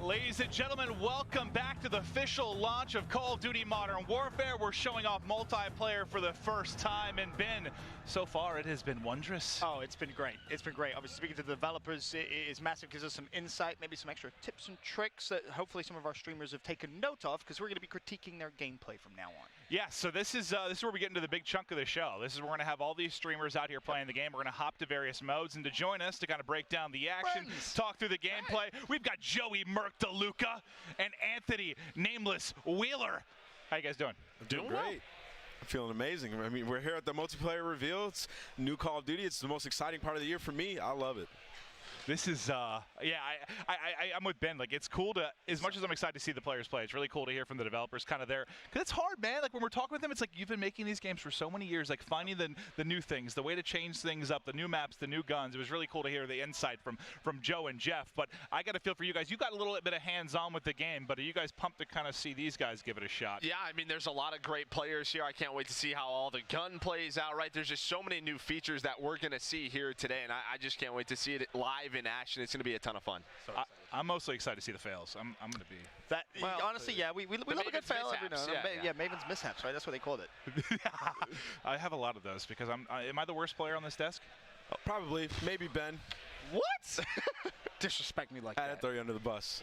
S3: Ladies and gentlemen, welcome back to the official launch of Call of Duty Modern Warfare. We're showing off multiplayer for the first time, and Ben, so far it has been wondrous.
S4: Oh, it's been great. It's been great. Obviously, speaking to the developers it is massive, gives us some insight, maybe some extra tips and tricks that hopefully some of our streamers have taken note of, because we're going to be critiquing their gameplay from now on.
S3: Yeah, so this is where we get into the big chunk of the show. This is where we're going to have all these streamers out here playing the game. We're going to hop to various modes, and to join us to kind of break down the action, talk through the gameplay, we've got Joey Merc DeLuca and Anthony Nameless Wheeler. How you guys doing?
S9: I'm doing great. I'm feeling amazing. I mean, we're here at the multiplayer reveal. It's new Call of Duty. It's the most exciting part of the year for me. I love it.
S3: This is, yeah, I'm with Ben. Like, it's cool to, as much as I'm excited to see the players play, it's really cool to hear from the developers kind of there. Because it's hard, man. Like, when we're talking with them, it's like you've been making these games for so many years, like finding the new things, the way to change things up, the new maps, the new guns. It was really cool to hear the insight from Joe and Jeff. But I got a feel for you guys. You got a little bit of hands-on with the game, but are you guys pumped to kind of see these guys give it a shot?
S10: Yeah, I mean, there's a lot of great players here. I can't wait to see how all the gun plays out, right? There's just so many new features that we're going to see here today, and I just can't wait to see it live in action. It's going to be a ton of fun.
S3: So I'm mostly excited to see the fails. I'm going to be.
S4: That, well, honestly, yeah, we love a good fail every now and then. Yeah, Maven's mishaps, right? That's what they called it.
S3: I have a lot of those because am I the worst player on this desk?
S9: Oh, probably. Maybe Ben.
S4: What? Disrespect me like
S9: I had
S4: that.
S9: to throw you under the bus.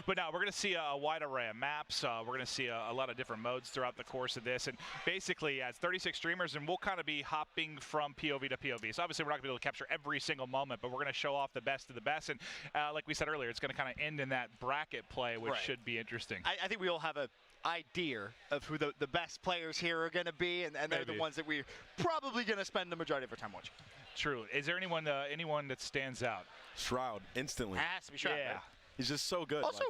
S3: But now we're going to see a wide array of maps. We're going to see a lot of different modes throughout the course of this. And basically, it's 36 streamers, and we'll kind of be hopping from POV to POV. So obviously, we're not going to be able to capture every single moment, but we're going to show off the best of the best. And like we said earlier, it's going to kind of end in that bracket play, which should be interesting.
S4: I think we all have a idea of who the best players here are going to be, and they're the ones that we're probably going to spend the majority of our time watching.
S3: True. Is there anyone that stands out?
S9: Shroud, instantly.
S4: It has to be Shroud.
S3: Yeah.
S4: Right?
S9: He's just so good.
S4: Also,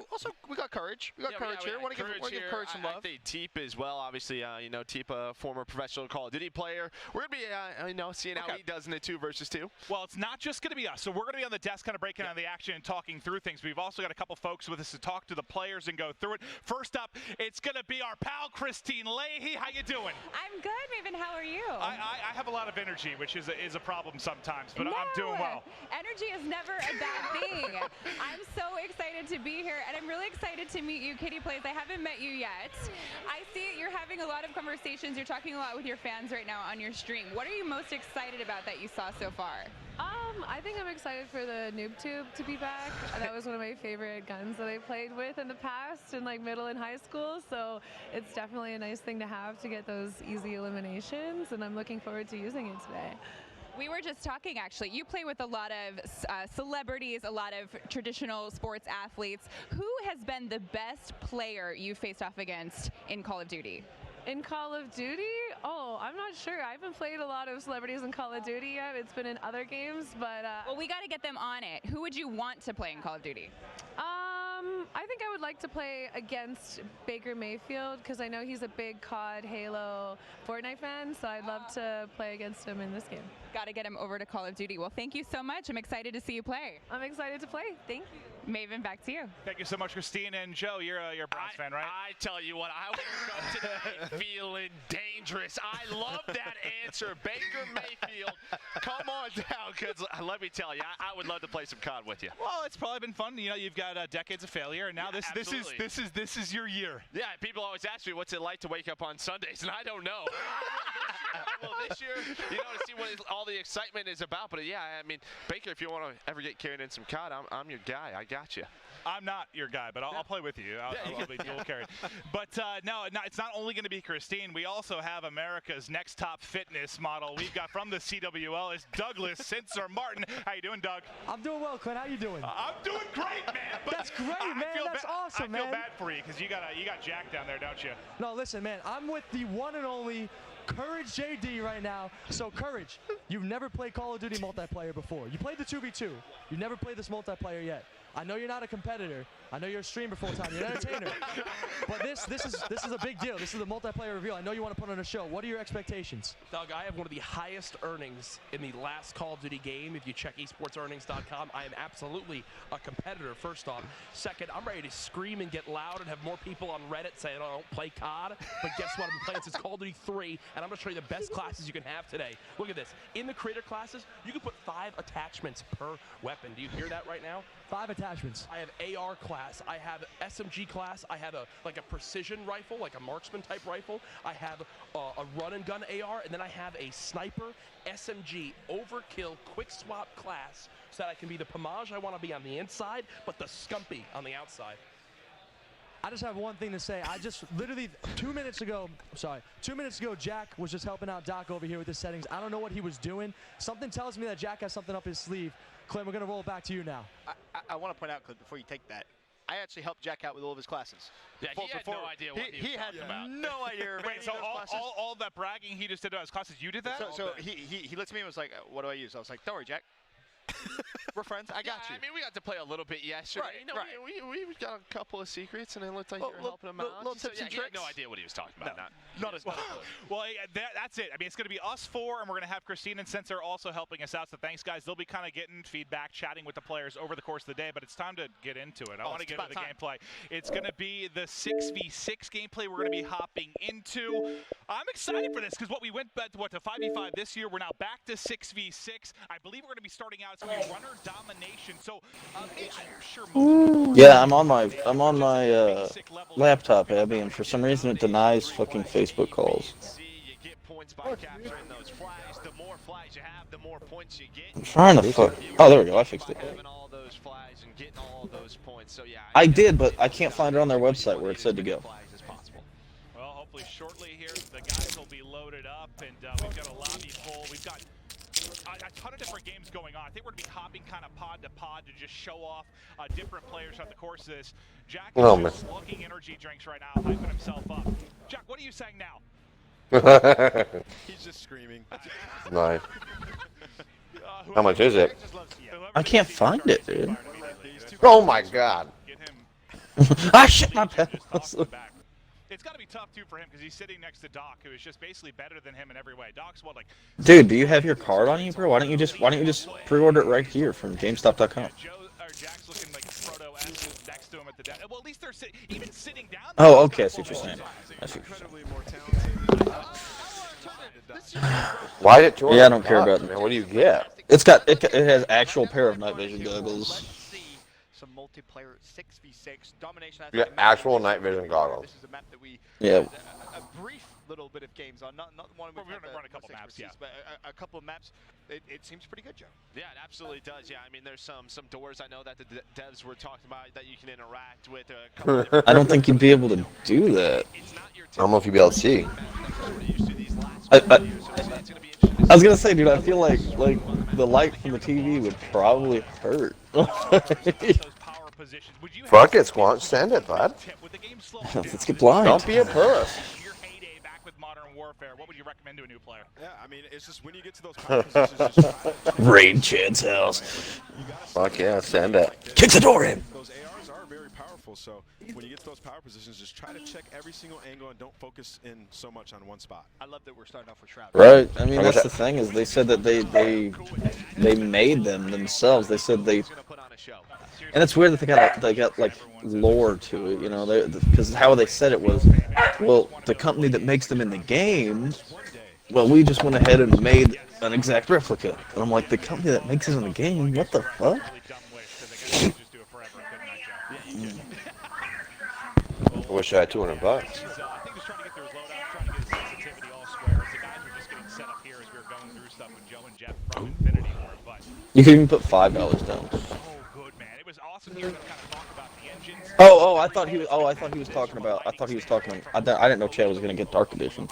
S4: we got Courage. We got Courage here. Want to give Courage some love.
S10: I think Teep as well. Obviously, you know, Teep, a former professional Call of Duty player. We're gonna be, you know, seeing how he does in the 2 versus 2.
S3: Well, it's not just gonna be us. So we're gonna be on the desk, kind of breaking down the action and talking through things. We've also got a couple folks with us to talk to the players and go through it. First up, it's gonna be our pal Christine Leahy. How you doing?
S11: I'm good, Maven. How are you?
S3: I have a lot of energy, which is a problem sometimes, but I'm doing well.
S11: Energy is never a bad thing. I'm so excited to be here. And I'm really excited to meet you, Kitty Plays. I haven't met you yet. I see you're having a lot of conversations. You're talking a lot with your fans right now on your stream. What are you most excited about that you saw so far?
S12: I think I'm excited for the Noob Tube to be back. That was one of my favorite guns that I played with in the past in like middle and high school. So it's definitely a nice thing to have to get those easy eliminations. And I'm looking forward to using it today.
S11: We were just talking, actually. You play with a lot of celebrities, a lot of traditional sports athletes. Who has been the best player you faced off against in Call of Duty?
S12: In Call of Duty? Oh, I'm not sure. I haven't played a lot of celebrities in Call of Duty yet. It's been in other games, but...
S11: well, we got to get them on it. Who would you want to play in Call of Duty?
S12: I think I would like to play against Baker Mayfield because I know he's a big COD, Halo, Fortnite fan, so I'd love to play against him in this game.
S11: Got to get him over to Call of Duty. Well, thank you so much. I'm excited to see you play.
S12: I'm excited to play. Thank you.
S11: Maven, back to you.
S3: Thank you so much, Christine. And Joe, you're a Browns fan, right?
S10: I tell you what, I woke up today feeling dangerous. I love that answer. Baker Mayfield, come on down, because let me tell you, I would love to play some COD with you.
S3: Well, it's probably been fun. You know, you've got decades of failure, and now this is your year.
S10: Yeah, people always ask me what's it like to wake up on Sundays, and I don't know. Well, this year, you know, to see what all the excitement is about. But yeah, I mean, Baker, if you want to ever get carried in some COD, I'm your guy. I got you.
S3: I'm not your guy, but I'll play with you. I'll be dual carried. But no, it's not only going to be Christine. We also have America's next top fitness model. We've got from the CWL is Douglas Sensor Martin. How you doing, Doug?
S13: I'm doing well, Clint. How you doing?
S3: I'm doing great, man.
S13: That's great, man. That's awesome, man.
S3: I feel bad for you because you got Jack down there, don't you?
S13: No, listen, man. I'm with the one and only Courage JD right now. So Courage, you've never played Call of Duty multiplayer before. You played the 2v2. You've never played this multiplayer yet. I know you're not a competitor. I know you're a streamer full time. You're an entertainer. But this is a big deal. This is the multiplayer reveal. I know you want to put on a show. What are your expectations?
S14: Doug, I have one of the highest earnings in the last Call of Duty game. If you check esportsearnings.com, I am absolutely a competitor, first off. Second, I'm ready to scream and get loud and have more people on Reddit saying, I don't play COD. But guess what? I've been playing since Call of Duty 3, and I'm going to show you the best classes you can have today. Look at this. In the creator classes, you can put 5 attachments per weapon. Do you hear that right now?
S13: 5 attachments.
S14: I have AR class. I have SMG class. I have a precision rifle, like a marksman type rifle. I have a run and gun AR, and then I have a sniper SMG overkill quick swap class, so that I can be the Pomage I want to be on the inside, but the Scumpy on the outside.
S13: I just have one thing to say. I just literally 2 minutes ago, Jack was just helping out Doc over here with the settings. I don't know what he was doing. Something tells me that Jack has something up his sleeve. Clint, we're going to roll it back to you now.
S4: I want to point out, Clint, before you take that, I actually helped Jack out with all of his classes.
S10: Yeah, he had no idea what he was talking about.
S4: No idea.
S3: Wait, so all that bragging he just did to his classes, you did that?
S4: So he looked at me and was like, what do I use? I was like, don't worry, Jack. We're friends. I got you.
S10: I mean, we got to play a little bit yesterday.
S4: Right,
S10: you know, we got a couple of secrets, and it looked like you were helping him out.
S4: Little tips and
S10: he had
S4: tricks.
S10: no idea what he was talking about.
S4: Not as well.
S3: Well, that's it. I mean, it's going to be us 4, and we're going to have Christine and Sensor also helping us out. So thanks, guys. They'll be kind of getting feedback, chatting with the players over the course of the day. But it's time to get into it. I want to get into the gameplay. It's going to be the 6v6 gameplay we're going to be hopping into. I'm excited for this because what we went back to 5v5 this year. We're now back to 6v6. I believe we're going to be starting out. It's going to be runner domination. So I'm sure.
S15: Yeah, I'm on my laptop, Abby, and for some reason it denies fucking Facebook calls. I'm trying to fuck. Oh, there we go. I fixed it. I did, but I can't find it on their website where it said to go.
S3: Well, hopefully shortly here the guys will be loaded up, and we've got a lobby full. We've got a ton of different games going on. I think we're going to be hopping kind of pod to pod to just show off different players throughout the course of this. Jack is just looking energy drinks right now, hyping himself up. Jack, what are you saying now?
S9: He's just screaming.
S16: Nice. How much is it?
S15: I can't find it, dude.
S16: Oh my god.
S15: Ah, shit, my pants.
S3: It's got to be tough, too, for him because he's sitting next to Doc, who is just basically better than him in every way. Doc's what, like...
S15: Dude, do you have your card on you, bro? Why don't you just pre-order it right here from GameStop.com?
S3: Jack's looking like Frodo next to him at the desk. Well, at least they're even sitting down.
S15: Oh, okay, I see what you're saying. I see what you're saying.
S16: Why did you?
S15: Yeah, I don't care about
S16: it. What do you get?
S15: It has actual pair of night vision goggles.
S4: Some multiplayer 6v6 domination.
S16: Yeah, actual night vision goggles.
S4: This is a map that we
S15: a
S4: brief little bit of games on, not one we're
S3: going to run a couple maps,
S4: but a couple of maps. It seems pretty good, Joe.
S10: Yeah, it absolutely does. Yeah, I mean, there's some doors I know that the devs were talking about that you can interact with.
S15: I don't think you'd be able to do that.
S16: I don't know if you'd be able to see.
S15: I was gonna say, dude, I feel like the light from the TV would probably hurt.
S16: Fuck it, Squanch, send it, bud.
S15: Let's get blind.
S16: Don't be a puss.
S3: What would you recommend to a new player?
S9: Yeah, I mean, it's just when you get to those power positions, just
S15: raid Chad's house.
S16: Fuck yeah, send it.
S15: Kick the door in.
S9: Those ARs are very powerful, so when you get to those power positions, just try to check every single angle and don't focus in so much on one spot.
S4: I love that we're starting off with Shroud.
S15: Right. I mean, that's the thing is they said that they made them themselves. They said they, and it's weird that they got like lore to it, you know, because how they said it was, well, the company that makes them in the game, well, we just went ahead and made an exact replica. And I'm like, the company that makes it in the game, what the fuck?
S16: I wish I had $200.
S15: You can even put $5 down. Oh, I thought he was. Oh, I thought he was talking about. I didn't know Chad was gonna get Dark Edition.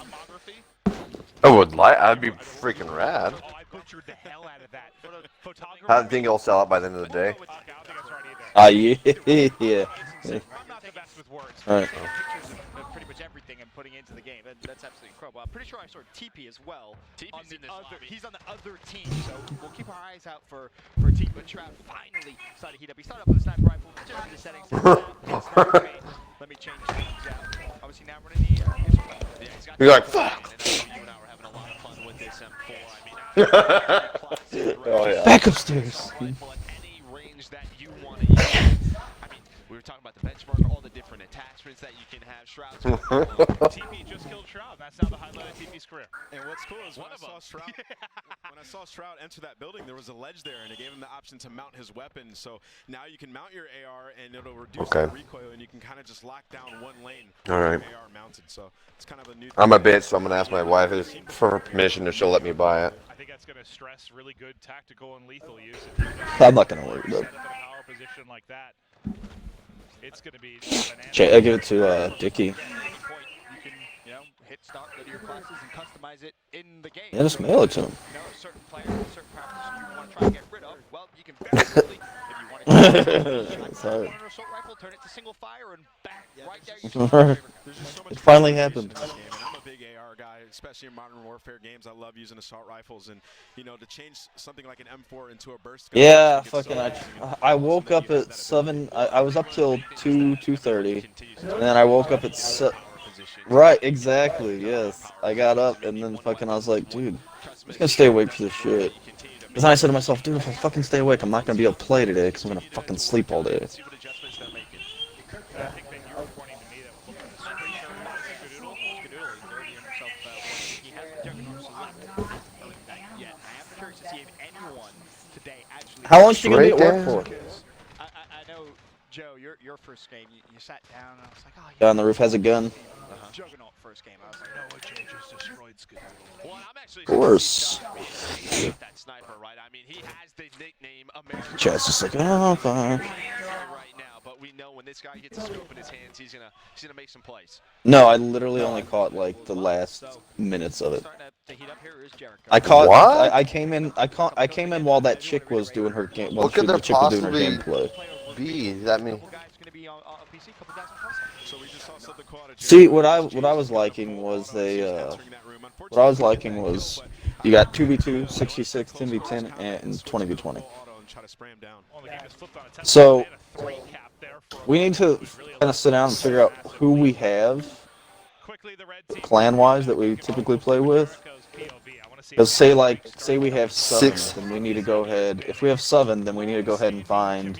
S16: I would like. I'd be freaking rad. I think it'll sell out by the end of the day.
S15: Yeah. All right.
S4: everything and putting it into the game. That's absolutely incredible. I'm pretty sure I saw TP as well.
S10: TP's in this lobby.
S4: He's on the other team, so we'll keep our eyes out for TP. But Shroud finally started to heat up. He started up with a sniper rifle. Just in the settings. Let me change things out. Obviously now running the yeah, he's got
S16: You're like, fuck.
S10: You and I were having a lot of fun with this M4.
S16: Oh, yeah.
S15: Back upstairs.
S10: Any range that you want to use. I mean, we were talking about the benchmark, all the different attachments that you can have. Shroud.
S3: TP just killed Shroud. That's now the highlight of TP's career.
S9: And what's cool is when I saw Shroud enter that building, there was a ledge there, and it gave him the option to mount his weapon. So now you can mount your AR, and it'll reduce the recoil, and you can kind of just lock down one lane.
S16: All right.
S9: With your AR mounted. So it's kind of a new.
S16: I'm a bitch, so I'm gonna ask my wife for her permission if she'll let me buy it.
S3: I think that's going to stress really good tactical and lethal use.
S15: I'm not gonna worry about it.
S3: Set up in a power position like that. It's going to be.
S15: I give it to Dickie.
S4: You can, hit start, go to your classes, and customize it in the game.
S15: Yeah, just mail it to him.
S4: Certain players, certain practices you want to try and get rid of. Well, you can very quickly, if you want to
S15: Sorry.
S4: an assault rifle, turn it to single fire, and bang, right there.
S15: It finally happened.
S9: I'm a big AR guy, especially in Modern Warfare games. I love using assault rifles, and to change something like an M4 into a burst gun.
S15: Yeah, fucking. I woke up at 7. I was up till 2:30, and then I woke up at Right, exactly. Yes, I got up, and then fucking I was like, dude, I'm just gonna stay awake for this shit. Because then I said to myself, dude, if I fucking stay awake, I'm not gonna be able to play today, because I'm gonna fucking sleep all day. How long is she gonna be at work for?
S4: I know, Joe, your first game, you sat down, and I was like, oh,
S15: Yeah, on the roof has a gun.
S4: Juggernaut first game. I was like, no, it just destroyed Skadoodle.
S10: Well, I'm actually
S15: Of course.
S10: that sniper, right? I mean, he has the nickname American.
S15: Chad's just like, oh, fine.
S10: Right now, but we know when this guy gets a scope in his hands, he's gonna make some plays.
S15: No, I literally only caught like the last minutes of it.
S4: To heat up here is Jericho.
S15: I caught.
S16: What?
S15: I came in. I came in while that chick was doing her game. While
S16: What could
S15: the
S16: there
S15: chick was doing her
S16: possibly
S15: gameplay.
S16: be? That mean?
S15: See, what I was liking was what I was liking was you got 2v2, 6v6, 10v10, and 20v20. So we need to kind of sit down and figure out who we have clan-wise that we typically play with. Because say we have 7, then we need to go ahead. If we have 7, then we need to go ahead and find.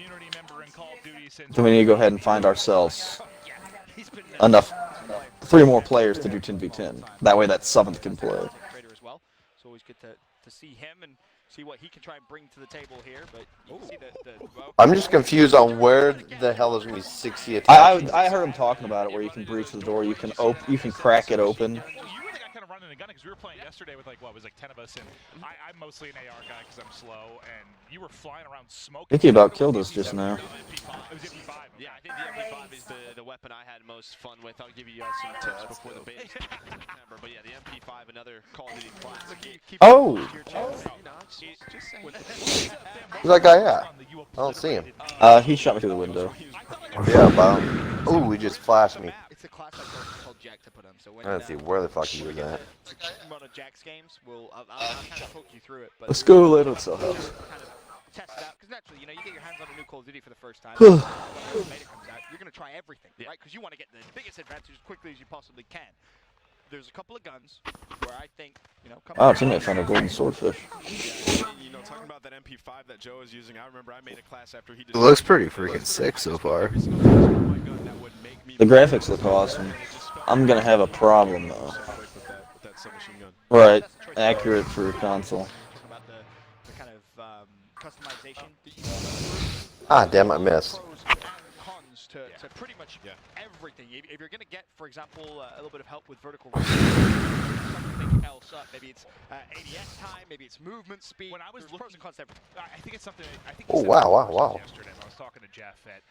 S15: Then we need to go ahead and find ourselves enough 3 more players to do 10v10. That way that 7th can play.
S4: As well. It's always good to see him and see what he can try and bring to the table here. But you can see
S16: I'm just confused on where the hell is going to be 60 attacks.
S15: I heard him talking about it, where you can breach the door, you can crack it open.
S3: Running a gun because we were playing yesterday with 10 of us, and I'm mostly an AR guy because I'm slow, and you were flying around smoking.
S15: Dickie about killed us just now.
S10: Yeah, I think the MP5 is the weapon I had most fun with. I'll give you some tips before the beta September. But yeah, the MP5, another Call of Duty classic.
S15: Oh!
S16: Where's that guy at? I don't see him.
S15: He shot me through the window.
S16: Yeah, wow. Ooh, he just flashed me.
S4: It's a class I told Jack to put him. So when
S16: I don't see where the fuck he was at.
S4: One of Jack's games, I'll kind of talk you through it. But
S15: Let's go later, so help.
S4: Test it out, because naturally, you get your hands on a new Call of Duty for the first time. When the beta comes out, you're going to try everything, right? Because you want to get the biggest advantage as quickly as you possibly can. There's a couple of guns where I think,
S15: Oh, teammate found a golden swordfish.
S9: Talking about that MP5 that Joe is using, I remember I made a class after he
S16: It looks pretty freaking sick so far.
S15: The graphics look awesome. I'm gonna have a problem though. Right, accurate for a console.
S4: The kind of customization.
S16: Ah, damn, I missed.
S4: To pretty much everything. If you're going to get, for example, a little bit of help with vertical something else up, maybe it's ADS time, maybe it's movement speed. When I was looking,
S3: I think it's something.
S16: Oh wow.
S3: Yesterday, I was talking to Jeff at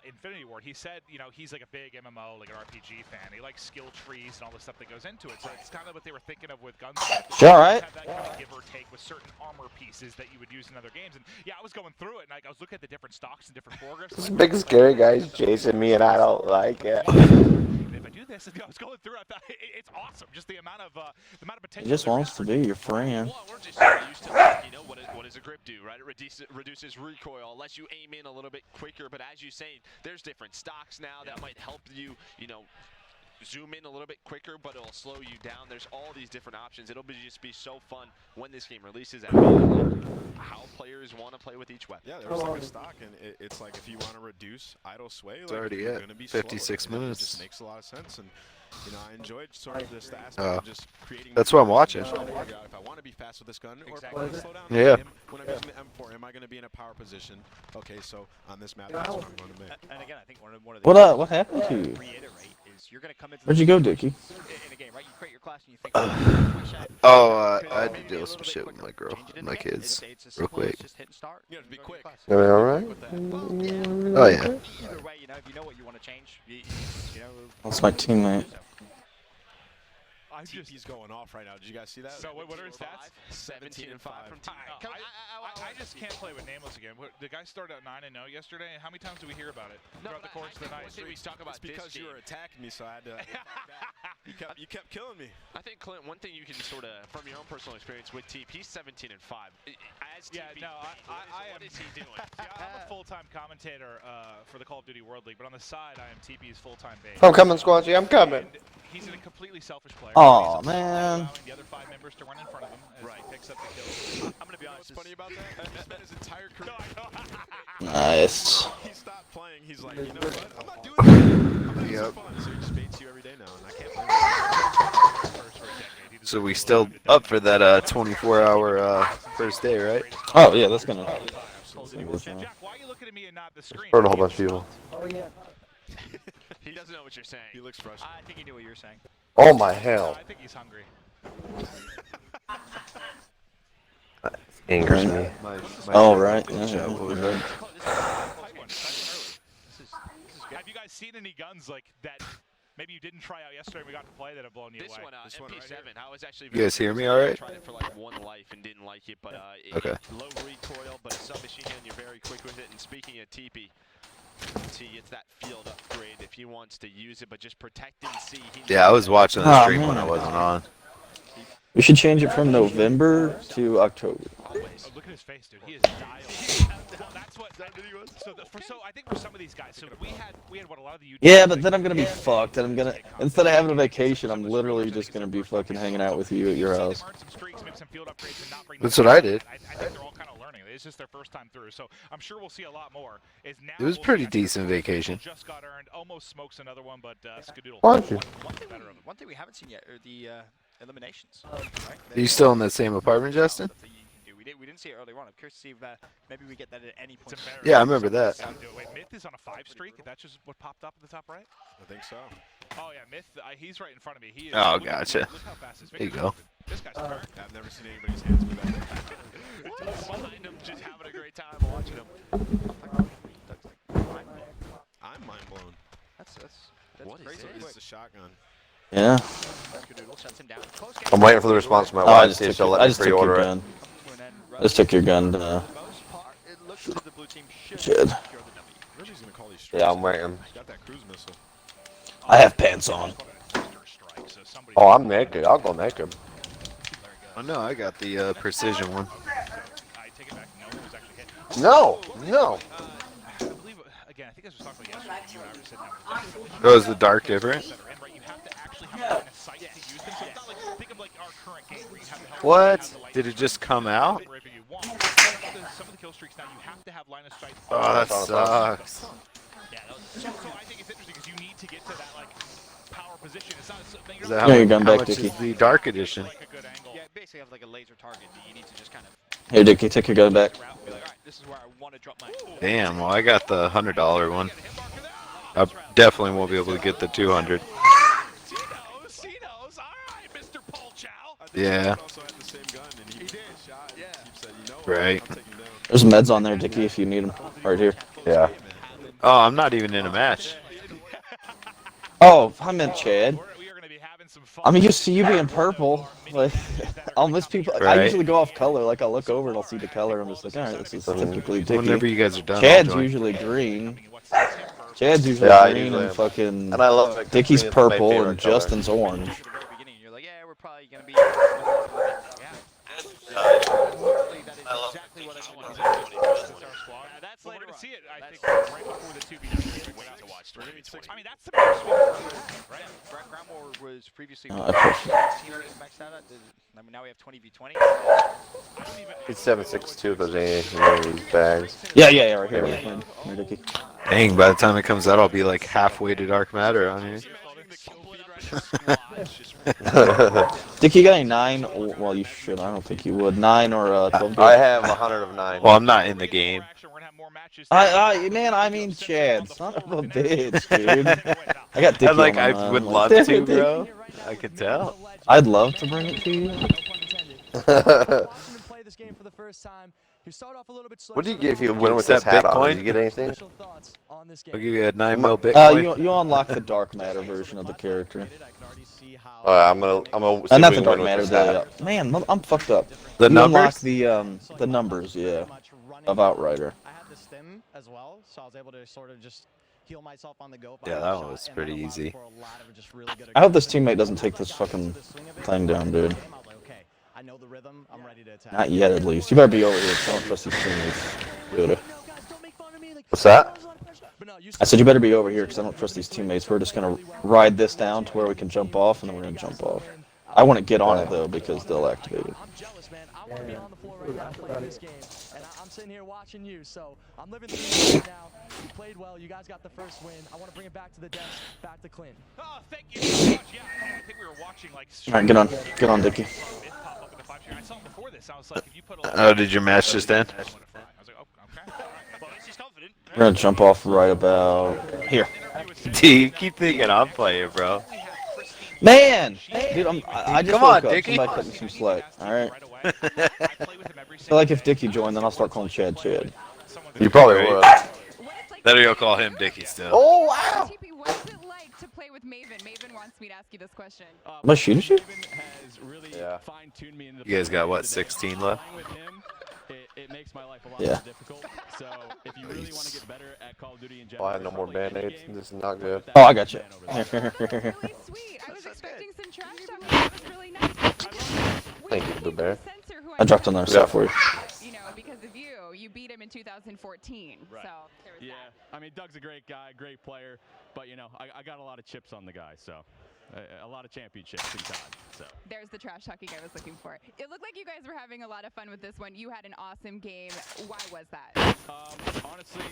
S3: Infinity Ward. He said, he's like a big MMO, like an RPG fan. He likes skill trees and all the stuff that goes into it. So it's kind of what they were thinking of with guns.
S15: Sure, all right.
S3: Have that kind of give or take with certain armor pieces. weaknesses that you would use in other games. And yeah, I was going through it, and I was looking at the different stocks and different progress.
S16: This big scary guy's chasing me, and I don't like it.
S3: If I do this, I was going through it, I thought it's awesome. Just the amount of potential.
S15: He just wants to be your friend.
S10: Well, we're just used to, like, you know, what does a grip do, right? It reduces recoil, lets you aim in a little bit quicker. But as you say, there's different stocks now that might help you, you know, zoom in a little bit quicker, but it'll slow you down. There's all these different options. It'll just be so fun when this game releases at how players want to play with each weapon.
S9: Yeah, there's like a stock, and it's like if you want to reduce idle sway,
S16: It's
S9: like
S16: already
S9: you're
S16: at
S9: gonna be
S16: 56
S9: slower.
S16: minutes.
S9: It just makes a lot of sense, and you know, I enjoyed sort of this aspect of just creating.
S16: That's what I'm watching.
S9: Trying to figure out if I want to be fast with this gun, or if I want to slow down.
S16: Yeah.
S9: When I'm using the M4, am I going to be in a power position? Okay, so on this map, that's what I'm going to make.
S17: And again, I think one of the
S15: What happened to you?
S17: reiterate is you're going to come into
S15: Where'd you go, Dickie?
S17: in a game, right? You create your class and you think,
S16: I had to deal with some shit with my girl, my kids, real quick.
S17: just hit and start.
S3: You have to be quick.
S16: Am I alright? Oh yeah.
S17: Either way, you know, if you know what you want to change, you know.
S15: That's my teammate.
S9: TP's going off right now. Did you guys see that?
S3: So what are his stats?
S10: 17 and 5 from team.
S3: I just can't play with Nameless again. The guy started at 9-0 yesterday. How many times do we hear about it throughout the course of the night?
S10: One thing we talk about
S9: It's because you were attacking me, so I had to. You kept killing me.
S10: I think, Clint, one thing you can sort of, from your own personal experience with TP, he's 17 and 5. As TP, what is he doing?
S3: Yeah, I'm a full-time commentator for the Call of Duty World League, but on the side, I am TP's full-time base.
S16: I'm coming, Squanchy. I'm coming.
S3: He's a completely selfish player.
S15: Aw, man.
S3: The other 5 members to run in front of him as he picks up the kills. I'm going to be honest.
S9: What's funny about that? He spent his entire career.
S15: Nice.
S9: He stopped playing. He's like, you know what? I'm not doing that. I'm having some fun. So he just baits you every day now, and I can't blame him.
S16: So we still up for that 24-hour first day, right?
S15: Oh yeah, that's gonna.
S3: Jack, why are you looking at me and not the screen?
S16: Burn a whole bunch of people.
S7: Oh yeah.
S10: He doesn't know what you're saying.
S9: He looks frustrated.
S17: I think he knew what you were saying.
S16: Oh my hell.
S3: I think he's hungry.
S16: Angers me.
S15: Oh right. Yeah,
S3: Have you guys seen any guns like that? Maybe you didn't try out yesterday and we got to play that have blown you
S10: This
S3: away.
S10: one, MP7, I was actually.
S16: You guys hear me all right?
S10: Tried it for like one life and didn't like it, but
S16: Okay.
S10: low recoil, but a submachine gun, you're very quick with it. And speaking of TP, he gets that field upgrade if he wants to use it, but just protect and see.
S16: Yeah, I was watching the stream when I wasn't on.
S15: We should change it from November to October.
S3: Oh, look at his face, dude. He is dialed. That's what. So I think for some of these guys, so we had what a lot of the YouTubers.
S15: Yeah, but then I'm gonna be fucked, and I'm gonna instead of having a vacation, I'm literally just gonna be fucking hanging out with you at your house.
S16: That's what I did.
S3: I think they're all kind of learning. It's just their first time through, so I'm sure we'll see a lot more.
S16: It was pretty decent vacation.
S3: Just got earned, almost smokes another one, but Skadoodle.
S16: One
S17: thing we haven't seen yet are the eliminations. Right?
S16: Are you still in that same apartment, Justin?
S17: We didn't see it earlier on. I'm curious to see if maybe we get that at any point.
S16: Yeah, I remember that.
S3: Wait, Myth is on a 5 streak? That's just what popped up at the top right?
S9: I think so.
S3: Oh yeah, Myth. He's right in front of me. He is.
S16: Oh,
S3: look
S16: gotcha.
S3: Look how fast his
S16: There you
S3: fingers
S16: go.
S3: are. This guy's hurt.
S9: I've never seen anybody's hands move that fast.
S10: Behind him, just having a great time watching him.
S9: I'm mind blown.
S17: That's
S10: what
S17: crazy.
S10: is
S9: It's a shotgun.
S15: Yeah.
S16: I'm waiting for the response from my
S15: Oh, I
S16: wife.
S15: just
S16: See if
S15: took
S16: she'll
S15: your,
S16: let
S15: I
S16: me
S15: just took your
S16: pre-order it.
S15: gun. I just took your gun. Shit.
S9: Reggie's gonna call these
S16: Yeah, I'm waiting.
S9: He's got that cruise missile.
S15: I have pants on.
S16: Oh, I'm naked. I'll go naked. Oh no, I got the precision one. No, no.
S3: I believe, again, I think this was talking about yesterday. You and I were sitting down.
S16: Oh, is the dark different?
S3: You have to actually have line of sight to use them. So it's not like, think of like our current game where you have to have
S16: What? Did it just come out?
S3: wherever you want. Some of the kill streaks now, you have to have line of sight.
S16: Oh, that sucks.
S3: Yeah, so I think it's interesting because you need to get to that like power position. It's not.
S16: Is that
S15: Yeah, your gun
S16: how
S15: back,
S16: much
S15: Dickie.
S16: is the dark edition?
S17: Yeah, basically have like a laser target that you need to just kind of
S15: Here, Dickie, take your gun back.
S17: be like, all right, this is where I want to drop my.
S16: Damn, well I got the $100 one. I definitely won't be able to get the 200. Yeah. Right.
S15: There's meds on there, Dickie, if you need them. Right here.
S16: Yeah. Oh, I'm not even in a match.
S15: Oh, I meant Chad. I'm used to you being purple. Like, I'll miss people. I
S16: Right.
S15: usually go off color. Like, I'll look over and I'll see the color. I'm just like, all right, this is typically Dickie.
S16: Whenever you guys are done, I'll
S15: Chad's
S16: join.
S15: usually green. Chad's usually
S16: Yeah, I
S15: green
S16: usually
S15: and
S16: am.
S15: fucking
S16: And I love it 'cause
S15: Dickie's
S16: green is my
S15: purple
S16: favorite
S15: and
S16: color.
S15: Justin's orange.
S17: You're like, yeah, we're probably going to be. Exactly what I want to
S3: That's later to see it. I think right before the 2v2 went out to watch. I mean, that's the best right?
S17: Grandmore was previously.
S15: I push.
S17: Maxed out at. I mean, now we have 20v20.
S16: He's 7.62 if there's any of these bags.
S15: Yeah, right here. Here, Dickie.
S16: Dang, by the time it comes out, I'll be like halfway to Dark Matter on here.
S15: Dickie, you got a 9? Well, you should. I don't think you would. 9 or 12?
S16: I have 100 of 9. Well, I'm not in the game.
S15: Man, I mean Chad. Son of a bitch, dude. I got Dickie
S16: And like,
S15: on
S16: I
S15: my mind.
S16: would
S15: Like,
S16: love
S15: damn
S16: to,
S15: it, Dickie.
S16: bro. I can tell.
S15: I'd love to bring it to you.
S16: What do you get if you win with this hat on? Did you get anything? I'll give you a 9 mil Bitcoin.
S15: You unlock the Dark Matter version of the character.
S16: I'm gonna see
S15: Not
S16: if
S15: the
S16: we
S15: Dark
S16: win
S15: Matter.
S16: with this hat.
S15: Man, I'm fucked up.
S16: The
S15: you unlock
S16: numbers?
S15: the numbers, yeah, of Outrider.
S18: I had the stim as well, so I was able to sort of just heal myself on the go.
S16: Yeah, that one was pretty easy.
S15: I hope this teammate doesn't take this fucking thing down, dude.
S18: I know the rhythm. I'm ready to attack.
S15: Not yet, at least. You better be over here. I don't trust these teammates. Yoda.
S16: What's that?
S15: I said you better be over here because I don't trust these teammates. We're just gonna ride this down to where we can jump off, and then we're gonna jump off. I want to get on it though because they'll activate it.
S13: I'm sitting here watching you, so I'm living the game right now. You played well. You guys got the first win. I want to bring it back to the desk, back to Clint.
S3: Oh, thank you so much. Yeah, I think we were watching like.
S15: All right, get on, Dickie.
S3: I saw him before this. I was like, if you put
S16: Oh, did your match just end?
S3: I was like, oh, okay. Well, he's confident.
S15: We're gonna jump off right about here.
S16: Dude, you keep thinking I'm playing, bro.
S15: Man, dude, I just
S16: Come
S15: woke
S16: on,
S15: up.
S16: Dickie.
S15: Somebody cut me some slack. All right. So like if Dickie joined, then I'll start calling Chad Chad.
S16: You probably would. Then you'll call him Dickie still.
S15: Oh wow!
S11: TP, what's it like to play with Maven? Maven wants me to ask you this question.
S15: Am I shooting you?
S16: Yeah. You guys got what, 16 left?
S18: It makes my life a lot
S15: Yeah.
S18: more difficult. So if you really want to get better at Call of Duty in
S16: Oh,
S18: general,
S16: I have no more band-aids. This is not good.
S15: Oh, I got you.
S11: Really sweet. I was expecting some trash talk. That was really nice.
S16: Thank you, Blue Bear.
S15: I dropped another stuff for you.
S11: You know, because of you, you beat him in 2014.
S18: Right.
S11: So there was
S18: Yeah, I mean, Doug's a great guy, great player, but you know, I got a lot of chips on the guy, so a lot of championships in time. So
S11: there's the trash talking I was looking for. It looked like you guys were having a lot of fun with this one. You had an awesome game. Why was that?
S18: honestly,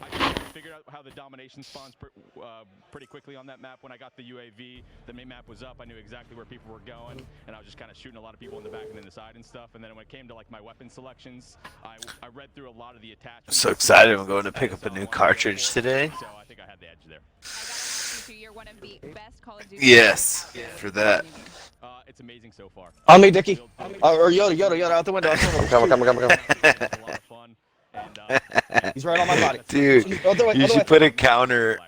S18: I figured out how the domination spawns pretty quickly on that map. When I got the UAV, the main map was up. I knew exactly where people were going, and I was just kind of shooting a lot of people in the back and in the side and stuff. And then when it came to like my weapon selections, I read through a lot of the attachments.
S16: I'm so excited. I'm going to pick up a new cartridge today.
S18: So I think I had the edge there.
S11: You're one of the best Call of Duty.
S16: Yes, for that.
S18: It's amazing so far.
S15: On me, Dickie. Or Yoda, out the window.
S16: I'm coming.
S15: He's right on my body.
S16: Dude,
S15: Other way,
S16: you
S15: other
S16: should
S15: way.
S16: put a counter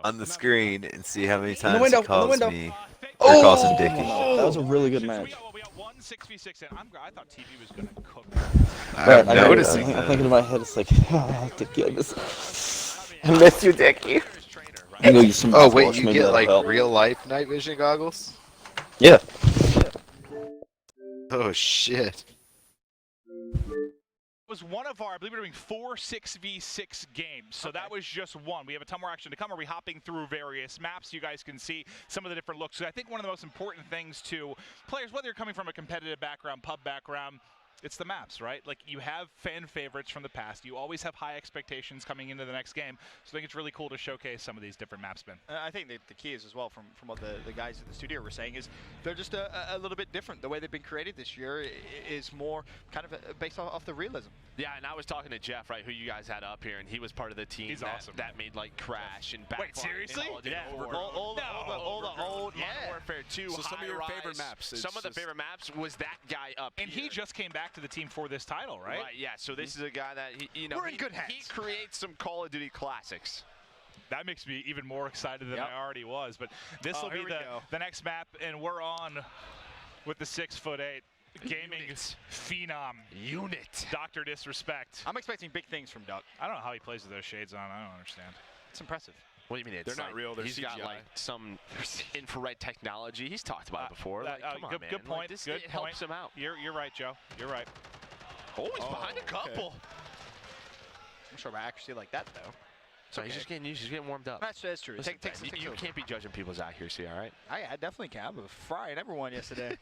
S16: on the screen and see how many times
S15: window,
S16: he calls
S15: window.
S16: me or calls him Dickie.
S15: That was a really good match.
S3: 6v6, and I thought TV was going to cook.
S16: I'm noticing
S15: I'm
S16: that.
S15: thinking in my head, it's like, Dickie, I
S16: miss you, Dickie.
S15: I'm gonna use some
S16: Oh
S15: mouthwash,
S16: wait, you
S15: maybe
S16: get
S15: that'll
S16: like
S15: help.
S16: real life night vision goggles?
S15: Yeah.
S16: Oh shit.
S3: Was one of our, I believe we're doing 4 6v6 games, so that was just one. We have a ton more action to come. Are we hopping through various maps? You guys can see some of the different looks. So I think one of the most important things to players, whether you're coming from a competitive background, pub background, it's the maps, right? Like, you have fan favorites from the past. You always have high expectations coming into the next game. So I think it's really cool to showcase some of these different maps, Ben.
S17: I think the key is as well from what the guys in the studio were saying is they're just a little bit different. The way they've been created this year is more kind of based off the realism.
S10: Yeah, and I was talking to Jeff, right, who you guys had up here, and he was part of the team that made like Crash and Backfire.
S3: Wait, seriously?
S10: Yeah, all the old Modern Warfare 2,
S9: So some of your
S10: High
S9: favorite
S10: Rise,
S9: maps, it's
S10: Some of the
S9: just-
S10: favorite maps was that guy up
S3: And
S10: here.
S3: he just came back to the team for this title, right?
S10: Right, yeah, so this is a guy that, he
S17: We're in good hands.
S10: He creates some Call of Duty classics.
S3: That makes me even more excited than I already was. But this will be the next map, and we're on with the 6'8" gaming phenom. Dr. Disrespect.
S17: I'm expecting big things from Duck.
S3: I don't know how he plays with those shades on. I don't understand.
S17: It's impressive.
S10: What do you mean? It's
S9: They're not real. They're
S10: He's
S9: CGI.
S10: got like some infrared technology. He's talked about it before. Like, come on, man.
S3: Good point.
S10: Like, this,
S3: good
S10: it
S3: point.
S10: helps him out.
S3: You're right, Joe. You're right.
S10: Oh, he's behind a couple.
S17: I'm sure about accuracy like that, though.
S10: So he's just getting used. He's getting warmed up.
S17: That's true.
S10: Listen,
S17: Take
S10: Ben, you can't be judging people's accuracy, all right?
S17: I definitely can. I was frying everyone yesterday.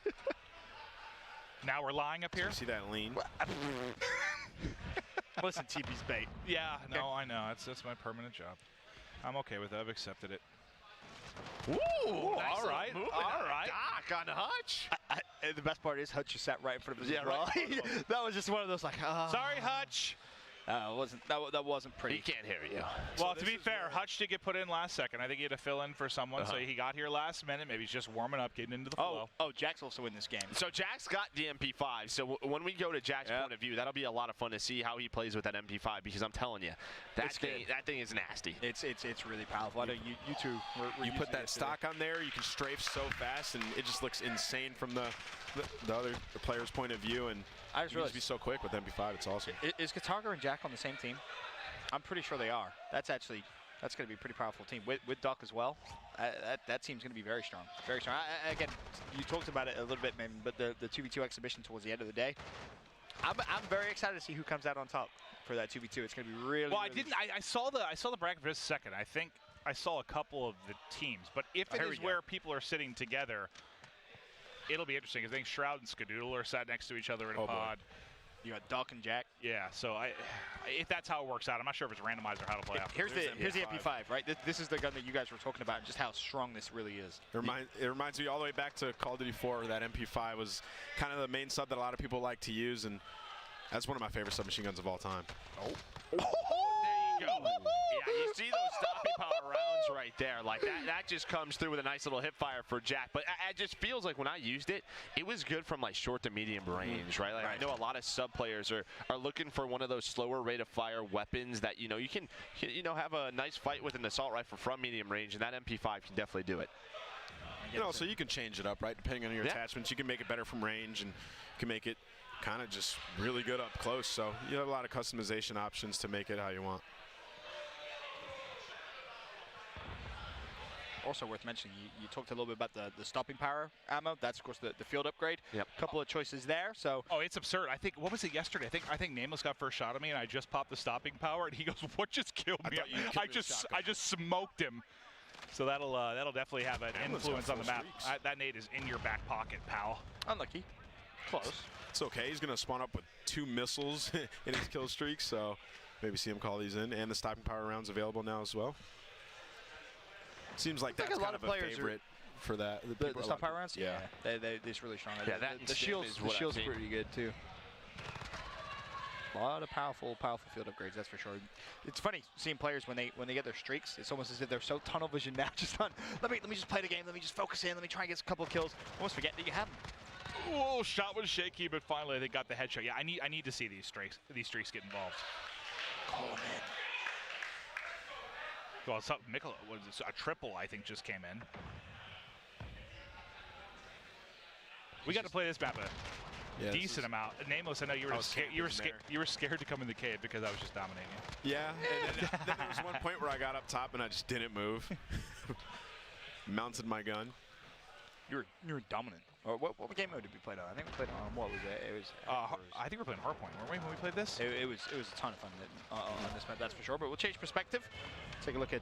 S3: Now we're lying up here.
S9: See that lean?
S17: Listen, TP's bait.
S3: Yeah, no, I know. That's my permanent job. I'm okay with it. I've accepted it.
S10: Ooh, nice
S3: all right.
S10: All right. Doc on Hutch.
S17: The best part is Hutch just sat right in front of his
S10: Yeah,
S17: draw.
S10: right.
S17: That was just one of those like,
S3: Sorry, Hutch.
S17: That wasn't pretty.
S10: He can't hear you.
S3: Well, to be fair, Hutch did get put in last second. I think he had to fill in for someone, so he got here last minute. Maybe he's just warming up, getting into the flow.
S17: Oh, Jack's also in this game.
S10: So Jack's got the MP5. So when we go to Jack's point of view, that'll be a lot of fun to see how he plays with that MP5 because I'm telling you, that thing is nasty.
S17: It's really powerful. I know you two.
S9: You put that stock on there, you can strafe so fast, and it just looks insane from the other player's point of view. And
S17: I just
S9: you can just be so quick with MP5. It's awesome.
S17: Is Kataga and Jack on the same team? I'm pretty sure they are. That's going to be a pretty powerful team with Duck as well. That team's going to be very strong. Very strong. Again, you talked about it a little bit, maybe, but the 2v2 exhibition towards the end of the day, I'm very excited to see who comes out on top for that 2v2. It's going to be really.
S3: Well,
S17: really
S3: I saw the bracket for just a second. I think I saw a couple of the teams, but if it is where people are sitting together, it'll be interesting. I think Shroud and Skadoodle are sat next to each other in a pod.
S17: You got Duck and Jack.
S3: Yeah, so if that's how it works out, I'm not sure if it's randomized or how to play out.
S17: Here's the MP5, right? This is the gun that you guys were talking about, and just how strong this really is.
S9: It reminds me all the way back to Call of Duty 4, where that MP5 was kind of the main sub that a lot of people like to use, and that's one of my favorite submachine guns of all time.
S10: There you go. Yeah, you see those stopping power rounds right there. Like that just comes through with a nice little hip fire for Jack. But it just feels like when I used it, it was good from like short to medium range, right? Like I know a lot of sub players are looking for one of those slower rate of fire weapons that you can have a nice fight with an assault rifle from medium range, and that MP5 can definitely do it.
S9: So you can change it up, right? Depending on your attachments, you can make it better from range, and you can make it kind of just really good up close. So you have a lot of customization options to make it how you want.
S17: Also worth mentioning, you talked a little bit about the stopping power ammo. That's, of course, the field upgrade.
S10: Yep.
S17: Couple of choices there. So.
S3: Oh, it's absurd. I think, what was it yesterday? I think Nameless got first shot at me, and I just popped the stopping power, and he goes, "What just killed me?" I just smoked him. So that'll definitely have an influence on the map. That nade is in your back pocket, pal.
S17: Unlucky. Close.
S9: It's okay. He's going to spawn up with 2 missiles in his kill streak, so maybe see him call these in. And the stopping power rounds available now as well. Seems like that's
S17: a lot
S9: kind
S17: of
S9: of a
S17: players
S9: favorite for that.
S17: The stop power rounds? Yeah. They're really strong.
S10: Yeah,
S17: the shield's pretty good, too. A lot of powerful field upgrades, that's for sure. It's funny seeing players when they get their streaks. It's almost as if they're so tunnel vision now. Just on, let me just play the game. Let me just focus in. Let me try and get a couple of kills. Almost forget that you have them.
S3: Oh, shot was shaky, but finally they got the headshot. Yeah, I need to see these streaks get involved.
S17: Call them in.
S3: Well, Mikkel was a triple, I think, just came in. We got to play this map a decent amount. Nameless, I know you were scared to come in the cave because I was just dominating you.
S9: Yeah, and then there was one point where I got up top and I just didn't move. Mounted my gun.
S17: You were dominant. Or what game mode did we play on? I think we played on, what was it? It was.
S3: I think we were playing Hardpoint, weren't we, when we played this?
S17: It was a ton of fun on this map, that's for sure. But we'll change perspective. Take a look at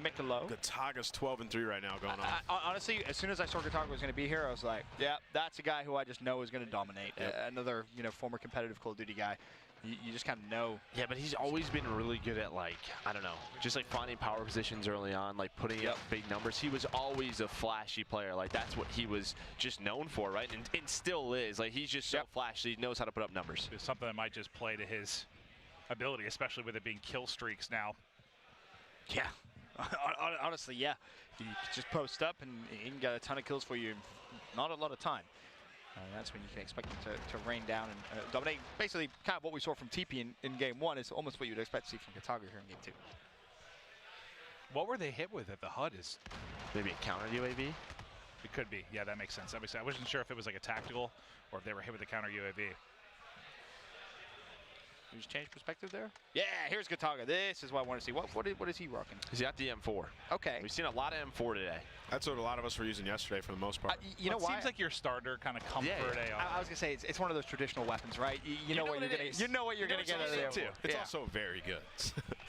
S17: Mikelo.
S9: Kataga's 12-3 right now going on.
S17: Honestly, as soon as I saw Kataga was going to be here, I was like, yeah, that's a guy who I just know is going to dominate. Another former competitive Call of Duty guy. You just kind of know.
S10: Yeah, but he's always been really good at, like, I don't know, just like finding power positions early on, like putting up big numbers. He was always a flashy player. Like, that's what he was just known for, right? And still is. Like, he's just so flashy. He knows how to put up numbers.
S3: It's something that might just play to his ability, especially with it being kill streaks now.
S17: Yeah. Honestly, yeah. You just post up and he can get a ton of kills for you in not a lot of time. That's when you can expect him to rain down and dominate. Basically, kind of what we saw from TP in Game 1 is almost what you'd expect to see from Kataga here in Game 2.
S3: What were they hit with at the HUD? Is
S10: maybe a counter UAV?
S3: It could be. Yeah, that makes sense. That makes sense. I wasn't sure if it was like a tactical or if they were hit with the counter UAV.
S17: You just change perspective there? Yeah, here's Gataga. This is what I want to see. What is he rocking?
S10: He's got the M4.
S17: Okay.
S10: We've seen a lot of M4 today.
S9: That's what a lot of us were using yesterday for the most part.
S17: You know
S3: it
S17: why?
S3: seems like your starter kind of comfort AR.
S17: I was gonna say it's one of those traditional weapons, right? You know what you're gonna you know what you're gonna get out of there.
S9: Too. It's also very good.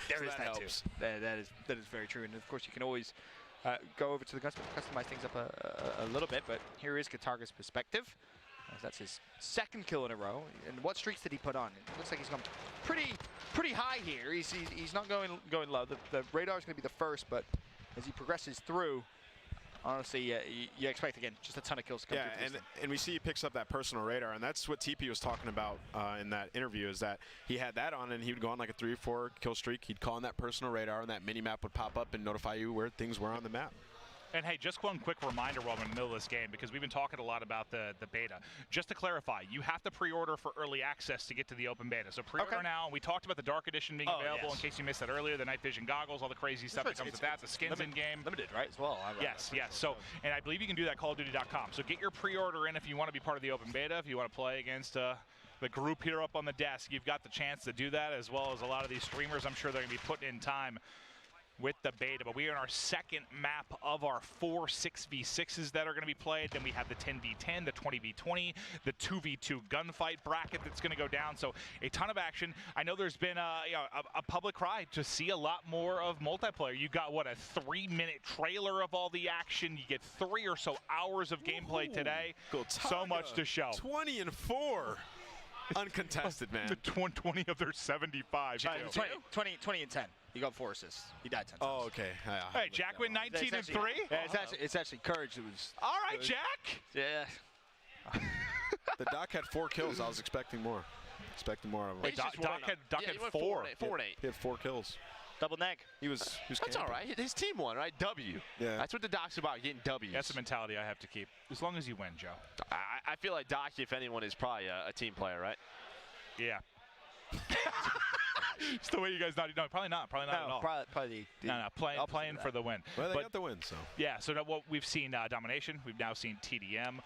S17: There is that too. That is very true, and of course you can always go over to the customize things up a little bit. But here is Gataga's perspective. That's his second kill in a row. And what streaks did he put on? It looks like he's gone pretty high here. He's not going low. The radar is going to be the first, but as he progresses through, honestly, you expect, again, just a ton of kills to come through.
S9: And we see he picks up that personal radar, and that's what TP was talking about in that interview, is that he had that on, and he would go on like a 3 or 4 kill streak. He'd call on that personal radar, and that mini-map would pop up and notify you where things were on the map.
S3: And hey, just one quick reminder while we're in the middle of this game, because we've been talking a lot about the beta. Just to clarify, you have to pre-order for early access to get to the open beta. So pre-order now. And we talked about the Dark Edition being available in case you missed that earlier, the night vision goggles, all the crazy stuff that comes with that, the skins in-game.
S17: Limited, right, as well?
S3: Yes. So, and I believe you can do that at CallOfDuty.com. So get your pre-order in if you want to be part of the open beta, if you want to play against the group here up on the desk. You've got the chance to do that, as well as a lot of these streamers. I'm sure they're going to be putting in time with the beta, but we are in our second map of our 4 6v6s that are going to be played. Then we have the 10v10, the 20v20, the 2v2 gunfight bracket that's going to go down. So a ton of action. I know there's been a public cry to see a lot more of multiplayer. You got what, a 3-minute trailer of all the action. You get 3 or so hours of gameplay today. So much to show.
S9: 20-4. Uncontested, man.
S3: The 20 of their 75.
S17: 20 and 10. He got 4 assists. He died 10 times.
S9: Oh, okay.
S3: Hey, Jack went 19 and 3.
S17: Yeah, it's actually Courage that was.
S3: All right, Jack.
S17: Yeah.
S9: The Doc had 4 kills. I was expecting more. Expecting more of him.
S3: Wait, Doc had 4.
S10: 4 and 8.
S9: He had 4 kills.
S17: Double neg.
S9: He was
S10: That's all right. His team won, right? W.
S9: Yeah.
S10: That's what the Doc's about, getting W's.
S3: That's the mentality I have to keep. As long as you win, Joe.
S10: I feel like Doc, if anyone, is probably a team player, right?
S3: Yeah. It's the way you guys not. No, probably not. Probably not at all.
S17: Probably
S3: playing for the win.
S9: Well, they got the win, so.
S3: Yeah, so what we've seen Domination. We've now seen TDM.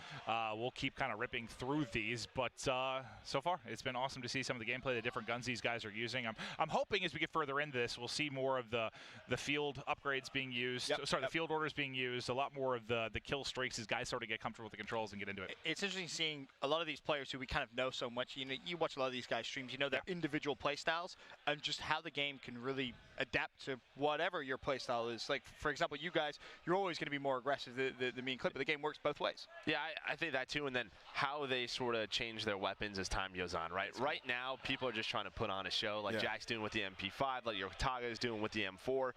S3: We'll keep kind of ripping through these, but so far it's been awesome to see some of the gameplay, the different guns these guys are using. I'm hoping as we get further into this, we'll see more of the field upgrades being used. The field orders being used. A lot more of the kill streaks as guys sort of get comfortable with the controls and get into it.
S17: It's interesting seeing a lot of these players who we kind of know so much. You know, you watch a lot of these guys' streams. You know their individual play styles and just how the game can really adapt to whatever your play style is. Like, for example, you guys, you're always going to be more aggressive than me and Clip, but the game works both ways.
S10: Yeah, I think that too, and then how they sort of change their weapons as time goes on, right? Right now, people are just trying to put on a show, like Jack's doing with the MP5, like your Taga is doing with the M4.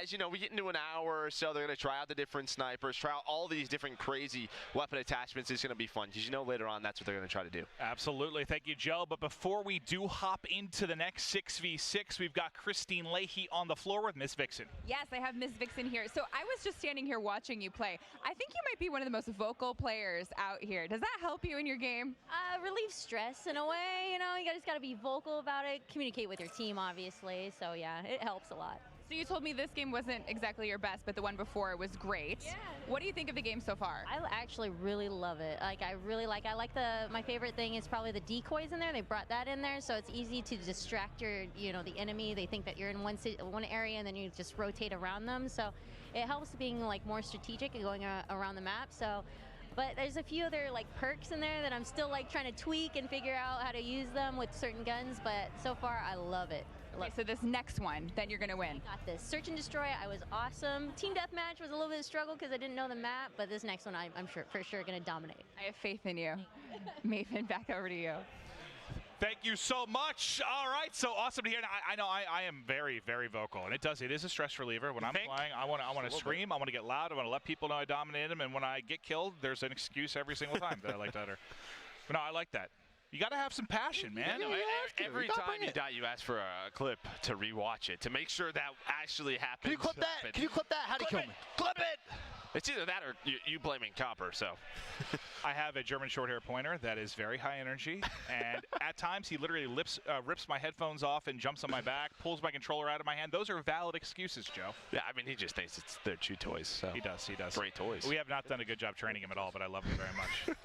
S10: As you know, we get into an hour or so, they're going to try out the different snipers, try out all these different crazy weapon attachments. It's going to be fun, because you know later on that's what they're going to try to do.
S3: Absolutely. Thank you, Joe. But before we do hop into the next 6v6, we've got Christine Leahy on the floor with Miss Vixen.
S11: Yes, I have Miss Vixen here. So I was just standing here watching you play. I think you might be one of the most vocal players out here. Does that help you in your game?
S19: Relieve stress in a way. You know, you just got to be vocal about it, communicate with your team, obviously. So yeah, it helps a lot.
S11: So you told me this game wasn't exactly your best, but the one before was great. Yeah. What do you think of the game so far?
S19: I actually really love it. I like my favorite thing is probably the decoys in there. They brought that in there, so it's easy to distract the enemy. They think that you're in one area and then you just rotate around them. So it helps being like more strategic and going around the map. So, but there's a few other like perks in there that I'm still like trying to tweak and figure out how to use them with certain guns. But so far, I love it.
S11: Okay, so this next one, then you're going to win.
S19: I got this. Search and Destroy, I was awesome. Team Deathmatch was a little bit of a struggle because I didn't know the map, but this next one I'm for sure going to dominate.
S11: I have faith in you. Maven, back over to you.
S3: Thank you so much. All right, so awesome to hear. I know I am very, very vocal, and it is a stress reliever. When I'm playing, I want to scream, I want to get loud, I want to let people know I dominated them, and when I get killed, there's an excuse every single time that I like to utter. But no, I like that. You got to have some passion, man.
S10: Every time you die, you ask for a clip to rewatch it to make sure that actually happens.
S17: Can you clip that? Can you clip that? How'd he kill me?
S10: Clip it! It's either that or you blaming Copper, so.
S3: I have a German short-hair pointer that is very high energy, and at times he literally rips my headphones off and jumps on my back, pulls my controller out of my hand. Those are valid excuses, Joe.
S10: Yeah, I mean, he just thinks they're chew toys. So.
S3: He does.
S10: Great toys.
S3: We have not done a good job training him at all, but I love him very much.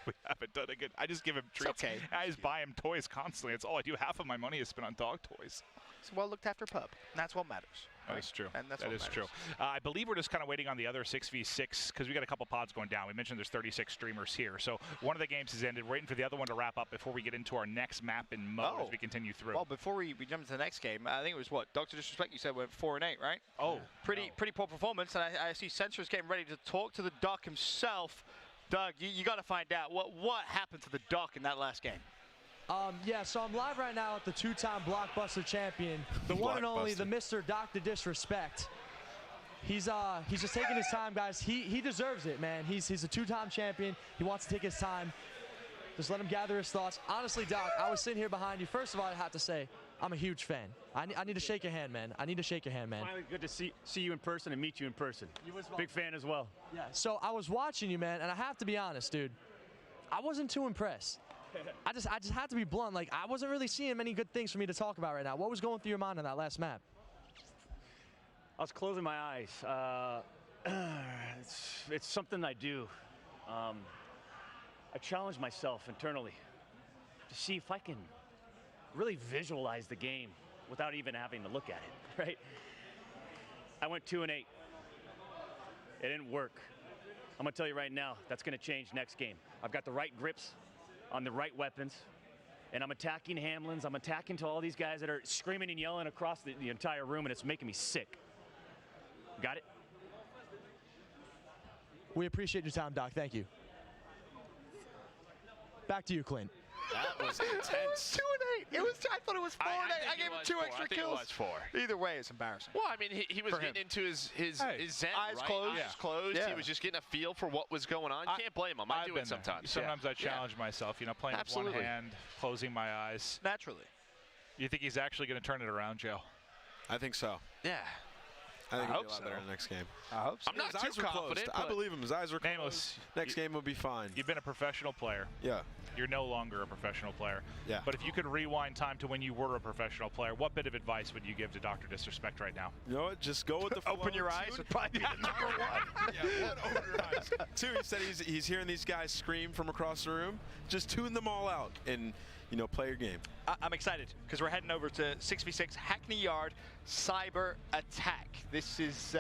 S3: We haven't done a good. I just give him treats.
S4: Okay.
S3: I just buy him toys constantly. It's all I do. Half of my money is spent on dog toys.
S4: It's a well-looked-after pup. And that's what matters.
S3: That is true.
S4: And that's
S3: that
S4: what
S3: is
S4: matters.
S3: true. I believe we're just kind of waiting on the other 6v6 because we got a couple pods going down. We mentioned there's 36 streamers here. So one of the games has ended. We're waiting for the other one to wrap up before we get into our next map and mode as we continue through.
S4: Well, before we jump into the next game, I think it was what? Dr. Disrespect, you said went 4-8, right?
S3: Oh.
S4: Pretty poor performance. And I see Censor's getting ready to talk to the Doc himself. Doug, you got to find out what happened to the Doc in that last game.
S13: Yeah, so I'm live right now with the two-time Blockbuster champion, the one and only, the Mr. Dr. Disrespect. He's just taking his time, guys. He deserves it, man. He's a two-time champion. He wants to take his time. Just let him gather his thoughts. Honestly, Doc, I was sitting here behind you. First of all, I have to say, I'm a huge fan. I need to shake your hand, man. I need to shake your hand, man.
S20: Finally, good to see you in person and meet you in person.
S13: You as well.
S20: Big fan as well.
S13: Yeah. So I was watching you, man, and I have to be honest, dude. I wasn't too impressed. I just had to be blunt. Like, I wasn't really seeing many good things for me to talk about right now. What was going through your mind on that last map?
S20: I was closing my eyes. It's something I do. I challenge myself internally to see if I can really visualize the game without even having to look at it, right? I went 2-8. It didn't work. I'm gonna tell you right now, that's gonna change next game. I've got the right grips on the right weapons, and I'm attacking Hamlins. I'm attacking to all these guys that are screaming and yelling across the entire room, and it's making me sick. Got it?
S13: We appreciate your time, Doc. Thank you. Back to you, Clint.
S10: That was
S4: It
S10: intense.
S4: was 2-8. I thought it was 4-8. I gave him 2 extra kills.
S10: I think it was 4.
S4: Either way, it's embarrassing.
S10: Well, I mean, he was
S4: For
S10: getting
S4: him.
S10: into his zen,
S4: Eyes
S10: right?
S4: closed.
S10: Eyes closed.
S4: Yeah.
S10: He was just getting a feel for what was going on. You can't blame him. I
S3: I've
S10: do
S3: been
S10: it
S3: there.
S10: sometimes.
S3: Sometimes I challenge myself, playing
S10: Absolutely.
S3: with one hand, closing my eyes.
S4: Naturally.
S3: You think he's actually going to turn it around, Joe?
S9: I think so.
S10: Yeah.
S9: I think
S10: I
S9: he'll
S10: hope
S9: be a lot
S10: so.
S9: better in the next game.
S4: I hope so.
S10: I'm not
S9: His
S10: too
S9: eyes were
S10: confident.
S9: closed. I believe him. His eyes were closed.
S3: Nameless.
S9: Next game will be fine.
S3: You've been a professional player.
S9: Yeah.
S3: You're no longer a professional player.
S9: Yeah.
S3: But if you could rewind time to when you were a professional player, what bit of advice would you give to Dr. Disrespect right now?
S9: You know what? Just go with the flow.
S4: Open your eyes would probably be the number one.
S9: Yeah, one, open your eyes. Two, he said he's hearing these guys scream from across the room. Just tune them all out and, play your game.
S4: I'm excited because we're heading over to 6v6 Hackney Yard Cyber Attack. This is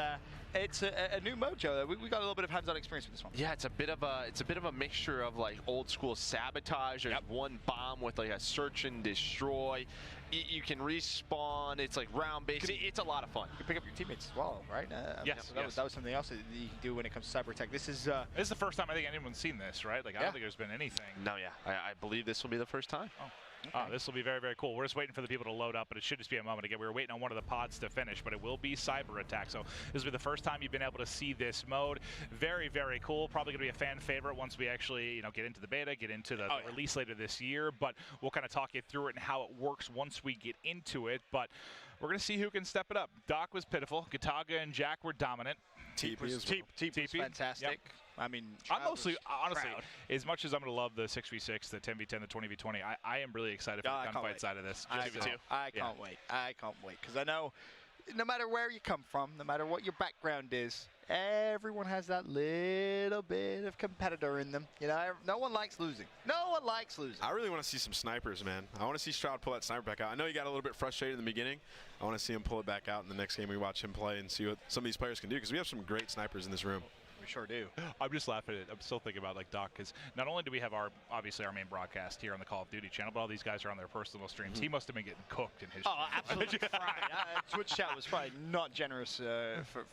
S4: it's a new mojo. We got a little bit of hands-on experience with this one.
S10: Yeah, it's a bit of a mixture of like old school sabotage. There's one bomb with like a search and destroy. You can respawn. It's like round based. It's a lot of fun.
S4: You can pick up your teammates as well, right?
S3: Yes,
S4: that was something else that you can do when it comes to cyber attack. This is
S3: This is the first time I think anyone's seen this, right? Like I don't think there's been anything.
S10: No, yeah. I believe this will be the first time.
S3: This will be very, very cool. We're just waiting for the people to load up, but it should just be a moment. Again, we were waiting on one of the pods to finish, but it will be Cyber Attack. So this will be the first time you've been able to see this mode. Very, very cool. Probably going to be a fan favorite once we actually, get into the beta, get into the release later this year. But we'll kind of talk you through it and how it works once we get into it. But we're going to see who can step it up. Doc was pitiful. Gataga and Jack were dominant.
S9: TP
S4: was fantastic.
S3: Yep.
S4: I mean,
S3: I'm mostly, honestly,
S4: proud.
S3: as much as I'm going to love the 6v6, the 10v10, the 20v20, I am really excited for the gunfight side of this.
S4: I can't wait. I can't wait because I know no matter where you come from, no matter what your background is, everyone has that little bit of competitor in them. No one likes losing. No one likes losing.
S9: I really want to see some snipers, man. I want to see Stroud pull that sniper back out. I know he got a little bit frustrated in the beginning. I want to see him pull it back out in the next game we watch him play and see what some of these players can do because we have some great snipers in this room.
S4: We sure do.
S3: I'm just laughing at it. I'm still thinking about Doc because not only do we have obviously our main broadcast here on the Call of Duty channel, but all these guys are on their personal streams. He must have been getting cooked in his.
S4: Oh, absolutely fried. Twitch chat was probably not generous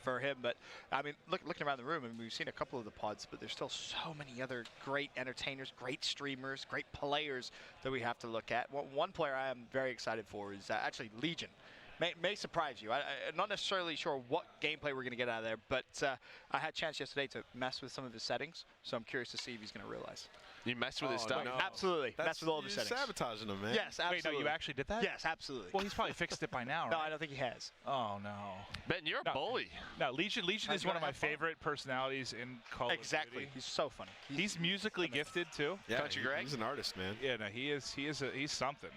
S4: for him, but I mean, looking around the room, and we've seen a couple of the pods, but there's still so many other great entertainers, great streamers, great players that we have to look at. One player I am very excited for is actually Legion. May surprise you. I'm not necessarily sure what gameplay we're going to get out of there, but I had a chance yesterday to mess with some of his settings, so I'm curious to see if he's going to realize.
S10: You messed with his stuff?
S9: No.
S4: Absolutely. That's with all the settings.
S9: You're sabotaging him, man.
S4: Yes, absolutely.
S3: Wait, no, you actually did that?
S4: Yes, absolutely.
S3: Well, he's probably fixed it by now, right?
S4: No, I don't think he has.
S3: Oh, no.
S10: Ben, you're a bully.
S3: No, Legion
S4: How's
S3: is
S4: he
S3: one of
S4: gonna
S3: my
S4: have fun?
S3: favorite personalities in Call of
S4: Exactly.
S3: Duty.
S4: He's so funny.
S3: He's musically gifted, too.
S9: Yeah,
S10: Country Greg?
S9: He's an artist, man.
S3: Yeah, no, he's something.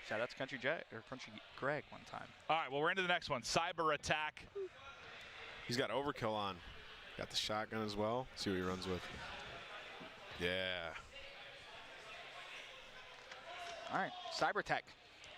S17: Shout out to Country Greg one time.
S3: All right, well, we're into the next one. Cyber attack.
S9: He's got overkill on. Got the shotgun as well. See what he runs with. Yeah.
S17: All right, cyber tech.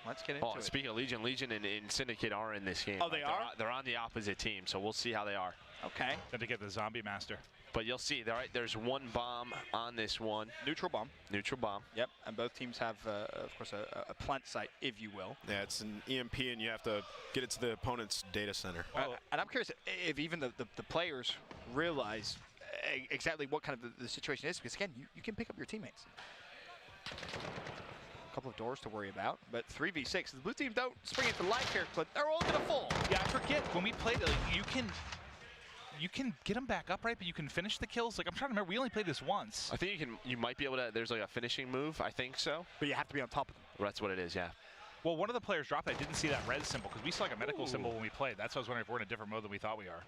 S17: Let's get into it.
S10: Speaking of Legion and Syndicate are in this game.
S17: Oh, they are?
S10: They're on the opposite team, so we'll see how they are.
S17: Okay.
S3: Syndicate, the zombie master.
S10: But you'll see, there's one bomb on this one.
S17: Neutral bomb.
S10: Neutral bomb.
S17: Yep, and both teams have, of course, a plant site, if you will.
S9: Yeah, it's an EMP, and you have to get it to the opponent's data center.
S17: And I'm curious if even the players realize exactly what kind of the situation is, because, again, you can pick up your teammates. A couple of doors to worry about, but 3v6. The blue team don't spring into life here, but they're all going to fall.
S3: Yeah, I forget, when we played it, like, you can get them back up, right? But you can finish the kills. Like, I'm trying to remember, we only played this once.
S10: I think you might be able to, there's like a finishing move, I think so.
S17: But you have to be on top of them.
S10: Well, that's what it is, yeah.
S3: Well, one of the players dropped it. I didn't see that res symbol, because we saw like a medical symbol when we played. That's why I was wondering if we're in a different mode than we thought we are.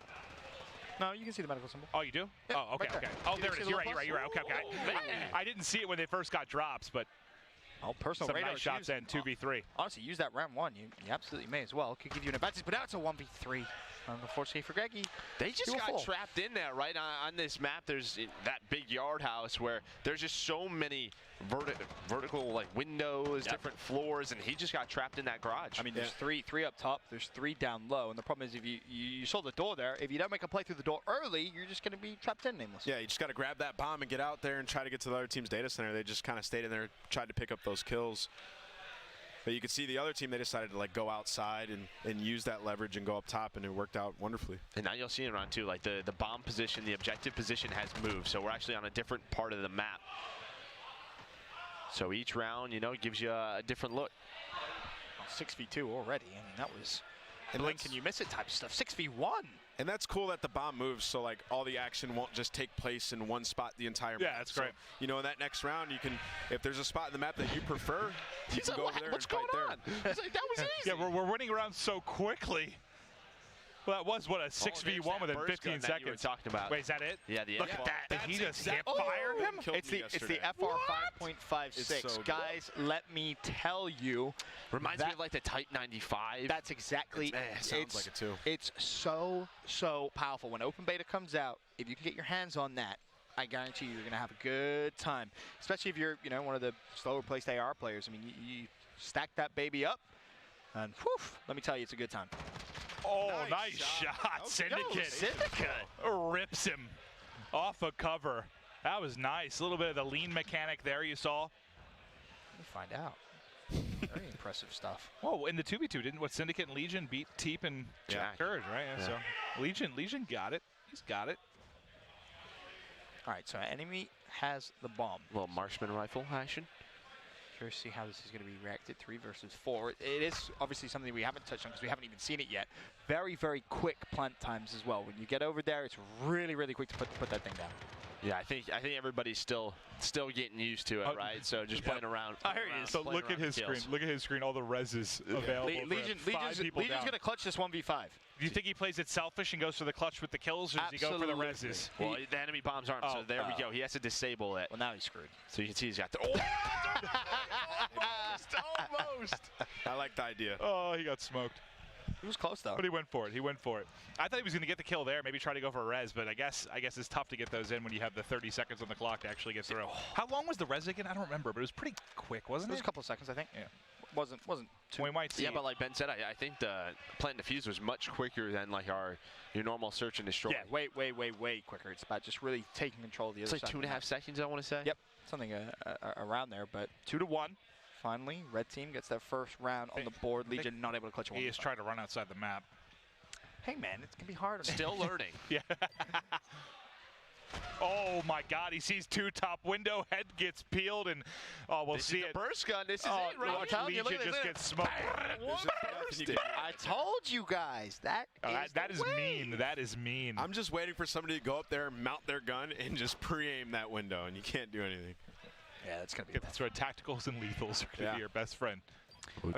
S17: No, you can see the medical symbol.
S3: Oh, you do?
S17: Yeah,
S3: oh, okay,
S17: right
S3: okay.
S17: there.
S3: Oh, there it is. You're right. Okay, okay.
S17: Man.
S3: I didn't see it when they first got drops, but
S17: personal
S3: some
S17: radar
S3: nice shots in 2v3.
S17: Honestly, use that round one. You absolutely may as well. It could give you an advantage, but now it's a 1v3. Unfortunately for Greggy,
S10: they just got trapped in there, right? On this map, there's that big yard house where there's just so many vertical like windows, different floors, and he just got trapped in that garage.
S17: I mean, there's three up top, there's 3 down low, and the problem is if you saw the door there, if you don't make a play through the door early, you're just going to be trapped in nameless.
S9: Yeah, you just got to grab that bomb and get out there and try to get to the other team's data center. They just kind of stayed in there, tried to pick up those kills. But you could see the other team, they decided to like go outside and use that leverage and go up top, and it worked out wonderfully.
S10: And now you'll see in round 2, like the bomb position, the objective position has moved. So we're actually on a different part of the map. So each round, you know, gives you a different look.
S17: 6v2 already. I mean, that was blink and you miss it type stuff. 6v1.
S9: And that's cool that the bomb moves, so like all the action won't just take place in one spot the entire
S3: Yeah,
S9: map.
S3: that's great.
S9: You know, in that next round, you can, if there's a spot in the map that you prefer, you can go over there and fight there.
S10: He's like, that was easy.
S3: Yeah, we're winning around so quickly. Well, that was, what, a 6v1 within 15 seconds.
S10: You were talking about.
S3: Wait, is that it?
S10: Yeah, the
S3: Look at that. Did he just hip fire him?
S4: It's the FR 5.56.
S9: so
S4: Guys, let me tell you.
S10: Reminds me of like the Type 95.
S4: That's exactly.
S9: Sounds like it too.
S4: It's so powerful. When open beta comes out, if you can get your hands on that, I guarantee you're going to have a good time. Especially if you're, one of the slower placed AR players. I mean, you stack that baby up, and whew, let me tell you, it's a good time.
S3: Oh, nice shot. Syndicate. Rips him off a cover. That was nice. A little bit of the lean mechanic there you saw.
S17: Let me find out. Very impressive stuff.
S3: Whoa, in the 2v2, didn't Syndicate and Legion beat Teep and Courage, right? Yeah. So Legion got it. He's got it.
S17: All right, so enemy has the bomb.
S10: Little marksman rifle action.
S17: Curious to see how this is going to be reacted. 3 versus 4. It is obviously something we haven't touched on because we haven't even seen it yet. Very, very quick plant times as well. When you get over there, it's really, really quick to put that thing down.
S10: Yeah, I think everybody's still getting used to it, right? So just playing around.
S3: I hear you. So look at his screen. Look at his screen. All the reses available.
S4: Legion's going to clutch this 1v5.
S3: Do you think he plays it selfish and goes for the clutch with the kills, or does he go for the reses?
S10: Well, the enemy bombs aren't, so there we go. He has to disable it.
S17: Well, now he's screwed.
S10: So you can see he's got the...
S3: Almost.
S9: I like the idea.
S3: Oh, he got smoked.
S17: He was close, though.
S3: But he went for it. I thought he was going to get the kill there, maybe try to go for a res, but I guess it's tough to get those in when you have the 30 seconds on the clock to actually get through. How long was the res again? I don't remember, but it was pretty quick, wasn't it?
S17: It was a couple of seconds, I think.
S3: Yeah.
S17: Wasn't too.
S3: We might see.
S10: Yeah, but like Ben said, I think the plant defuse was much quicker than like your normal search and destroy.
S17: Yeah, way quicker. It's about just really taking control of the other
S10: side. It's like 2.5 seconds, I want to say.
S17: Yep, something around there, but 2-1. Finally, red team gets their first round on the board. Legion not able to clutch one.
S3: He is trying to run outside the map.
S17: Hey man, it's gonna be hard.
S10: Still learning.
S3: Yeah. Oh my God! He sees 2 top window. Head gets peeled, and we'll see it.
S10: Burst gun. This is it, right?
S3: Legion just gets smoked.
S4: I told you guys that
S3: is mean. That is mean.
S9: I'm just waiting for somebody to go up there, mount their gun, and just pre-aim that window, and you can't do anything.
S17: Yeah, that's gonna be.
S3: That's where tacticals and lethals are gonna be your best friend.
S17: I mean,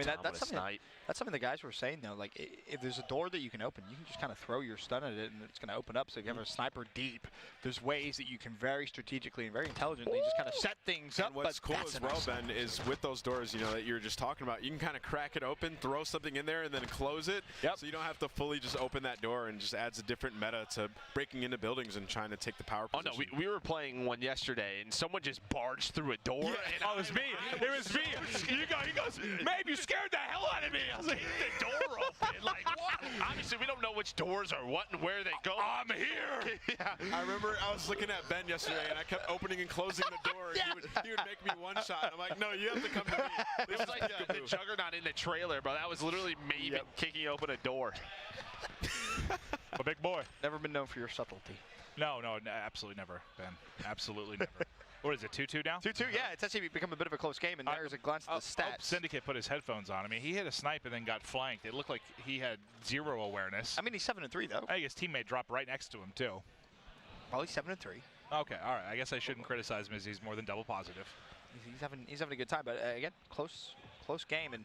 S17: that's something the guys were saying though. Like, if there's a door that you can open, you can just kind of throw your stun at it, and it's going to open up. So if you have a sniper deep, there's ways that you can very strategically and very intelligently just kind of set things up.
S9: And what's cool as well, Ben, is with those doors, you know, that you were just talking about, you can kind of crack it open, throw something in there, and then close it.
S17: Yep.
S9: So you don't have to fully just open that door, and just adds a different meta to breaking into buildings and trying to take the power position.
S10: Oh no, we were playing one yesterday, and someone just barged through a door.
S3: Yeah.
S10: And
S3: Oh, it was me. It was me. He goes, Mabe, you scared the hell out of me. I was like,
S10: the door open. Like, what? Obviously, we don't know which doors are what and where they go.
S3: I'm here.
S9: Yeah. I remember I was looking at Ben yesterday, and I kept opening and closing the door. And he would make me one shot. I'm like, no, you have to come to me.
S10: It was like the Juggernaut in the trailer, bro. That was literally me kicking open a door.
S3: A big boy.
S17: Never been known for your subtlety.
S3: No, absolutely never, Ben. Absolutely never. What is it, 2-2 now?
S17: 2-2, yeah. It's actually become a bit of a close game, and there's a glance at the stats.
S3: Syndicate put his headphones on. I mean, he hit a snipe and then got flanked. It looked like he had zero awareness.
S17: I mean, he's 7-3, though.
S3: I think his teammate dropped right next to him, too.
S17: Well, he's 7-3.
S3: Okay, all right. I guess I shouldn't criticize him as he's more than double positive.
S17: He's having a good time, but again, close game, and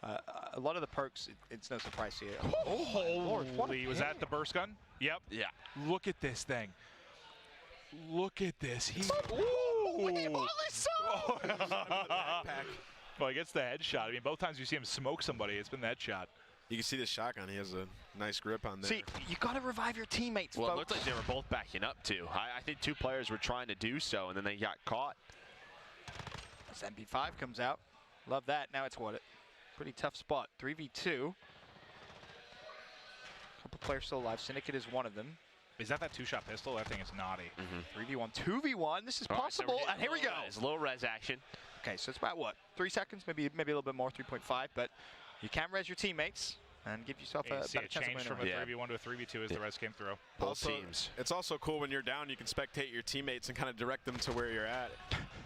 S17: a lot of the perks, it's no surprise to you.
S3: Oh, holy, was that the burst gun? Yep.
S10: Yeah.
S3: Look at this thing. Look at this.
S10: Look at all this
S3: Well, he gets the headshot. I mean, both times you see him smoke somebody, it's been that shot.
S9: You can see the shotgun. He has a nice grip on there.
S17: See, you got to revive your teammates,
S10: Well,
S17: folks.
S10: it looked like they were both backing up, too. I think two players were trying to do so, and then they got caught.
S17: As MP5 comes out. Love that. Now it's what? Pretty tough spot. 3v2. Couple players still alive. Syndicate is one of them.
S3: Is that two-shot pistol? That thing is naughty.
S17: 3v1, 2v1. This is possible. And here we go.
S10: Low res action.
S17: Okay, so it's about what? 3 seconds, maybe a little bit more, 3.5. But you can res your teammates and give yourself a better chance
S3: change
S17: of
S3: from
S17: winning.
S3: a 3v1 to a 3v2 as the res came through.
S10: Both teams.
S9: It's also cool when you're down, you can spectate your teammates and kind of direct them to where you're at.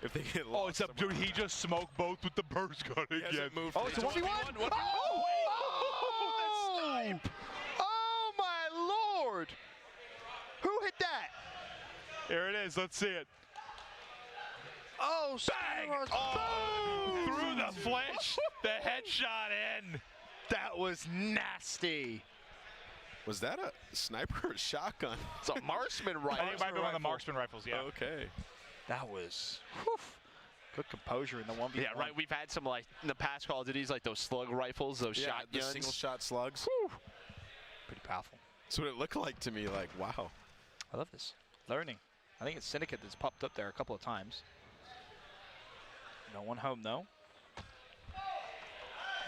S9: If they get lost.
S3: Oh, it's up, dude. He just smoked both with the burst gun again.
S17: Oh, it's a 1v1. Oh, my Lord. Who hit that?
S3: Here it is. Let's see it.
S17: Oh,
S3: bang! Oh, through the flinch. The headshot in.
S17: That was nasty.
S9: Was that a sniper or shotgun?
S10: It's a marksman rifle.
S3: I think it might be one of the marksman rifles, yeah.
S9: Okay.
S17: That was good composure in the 1v1.
S10: Yeah, right. We've had some, like, in the past Call of Duties, like those slug rifles, those
S9: the
S10: shotguns.
S9: single shot slugs.
S17: Whew. Pretty powerful.
S9: That's what it looked like to me. Like, wow.
S17: I love this. Learning. I think it's Syndicate that's popped up there a couple of times. No one home, though.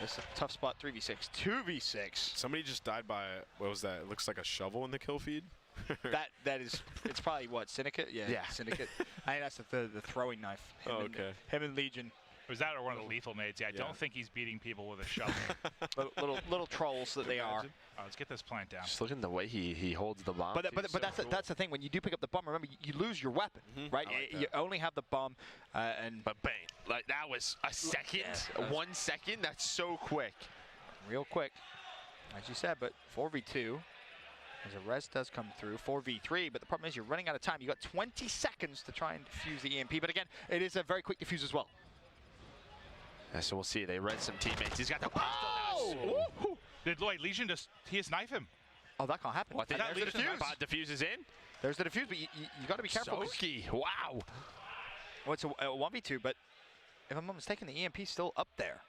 S17: This is a tough spot, 3v6. 2v6.
S9: Somebody just died by, what was that? It looks like a shovel in the kill feed.
S17: that is, it's probably what, Syndicate? Yeah, Syndicate. I think that's the throwing knife. Him and Legion.
S3: Was that or one of the lethal nades? Yeah, I don't think he's beating people with a shovel.
S17: little trolls that they are.
S3: Oh, let's get this plant down.
S10: Just look at the way he holds the bomb.
S17: But that's the thing. When you do pick up the bomb, remember you lose your weapon, right?
S10: Like
S17: you only have the bomb, and
S10: but bang, like that was a second, 1 second. That's so quick,
S17: real quick, as you said. But 4v2, as a res does come through. 4v3, but the problem is you're running out of time. You got 20 seconds to try and defuse the EMP. But again, it is a very quick defuse as well.
S10: Yeah, so we'll see. They read some teammates. He's got the
S3: Did Legion just knife him?
S17: Oh, that can't happen.
S10: Well, I think
S17: There's the defuse.
S10: Diffuses in.
S17: There's the defuse, but you got to be careful.
S10: Soki, wow.
S17: Well, it's a 1v2, but if I'm not mistaken, the EMP's still up there.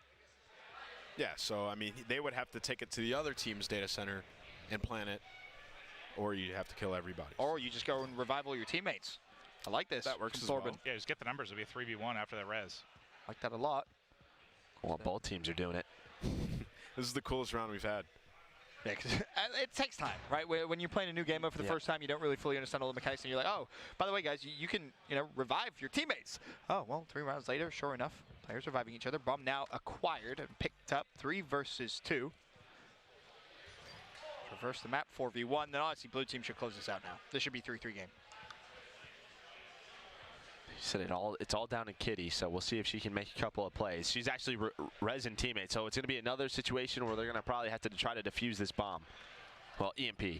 S9: Yeah, so, I mean, they would have to take it to the other team's data center and plant it, or you have to kill everybody.
S17: Or you just go and revive all your teammates. I like this.
S9: That works as
S17: Thorben.
S9: well.
S3: Yeah, just get the numbers. It'll be a 3v1 after the res.
S17: Like that a lot.
S10: Well, both teams are doing it.
S9: This is the coolest round we've had.
S17: Yeah, 'cause it takes time, right? When you're playing a new game mode for the first time, you don't really fully understand all the mechanics, and you're like, oh, by the way, guys, you can revive your teammates. Oh, well, 3 rounds later, sure enough, players reviving each other. Bomb now acquired and picked up. 3 versus 2. Reverse the map, 4v1. Then honestly, blue team should close this out now. This should be 3-3 game.
S10: He said it's all down to Kitty, so we'll see if she can make a couple of plays. She's actually resin teammate, so it's going to be another situation where they're going to probably have to try to defuse this bomb. Well, EMP.
S17: 5v2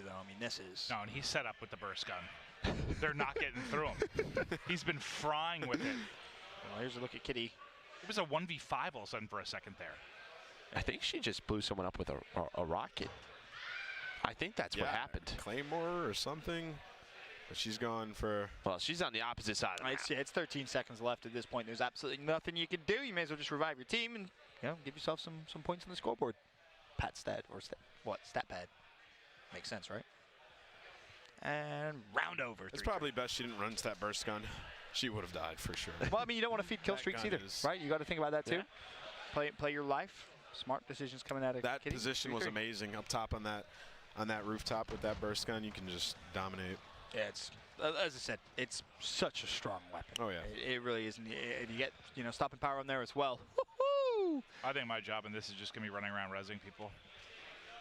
S17: though. I mean, this is.
S3: No, and he's set up with the burst gun. they're not getting through him. He's been frying with it.
S17: Well, here's a look at Kitty.
S3: It was a 1v5 all of a sudden for a second there.
S10: I think she just blew someone up with a rocket. I think that's what happened.
S9: Claymore or something. But she's gone for...
S10: Well, she's on the opposite side of the
S17: It's 13 seconds left at this point. There's absolutely nothing you can do. You may as well just revive your team and give yourself some points on the scoreboard. Pat stat or stat pad. Makes sense, right? And round over.
S9: It's probably best she didn't run to that burst gun. She would have died for sure.
S17: Well, I mean, you don't want to feed kill streaks either, right? You got to think about that too. Play your life. Smart decisions coming out of
S9: that
S17: Kitty.
S9: position was amazing up top on that rooftop with that burst gun. You can just dominate.
S17: Yeah, it's as I said, it's such a strong weapon.
S9: Oh yeah,
S17: it really is. And you get stopping power on there as well.
S3: I think my job in this is just gonna be running around rezzing people.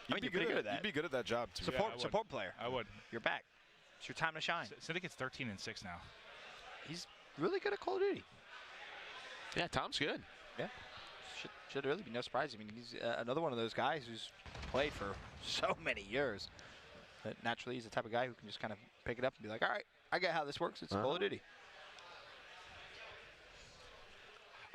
S9: You'd be good at that. You'd be good at that job too.
S17: Support player.
S3: I would.
S17: You're back. It's your time to shine.
S3: Syndicate's 13-6 now.
S17: He's really good at Call of Duty.
S10: Yeah, Tom's good.
S17: Yeah. Should really be no surprise. I mean, he's another one of those guys who's played for so many years. But naturally, he's the type of guy who can just kind of pick it up and be like, all right, I get how this works. It's Call of Duty.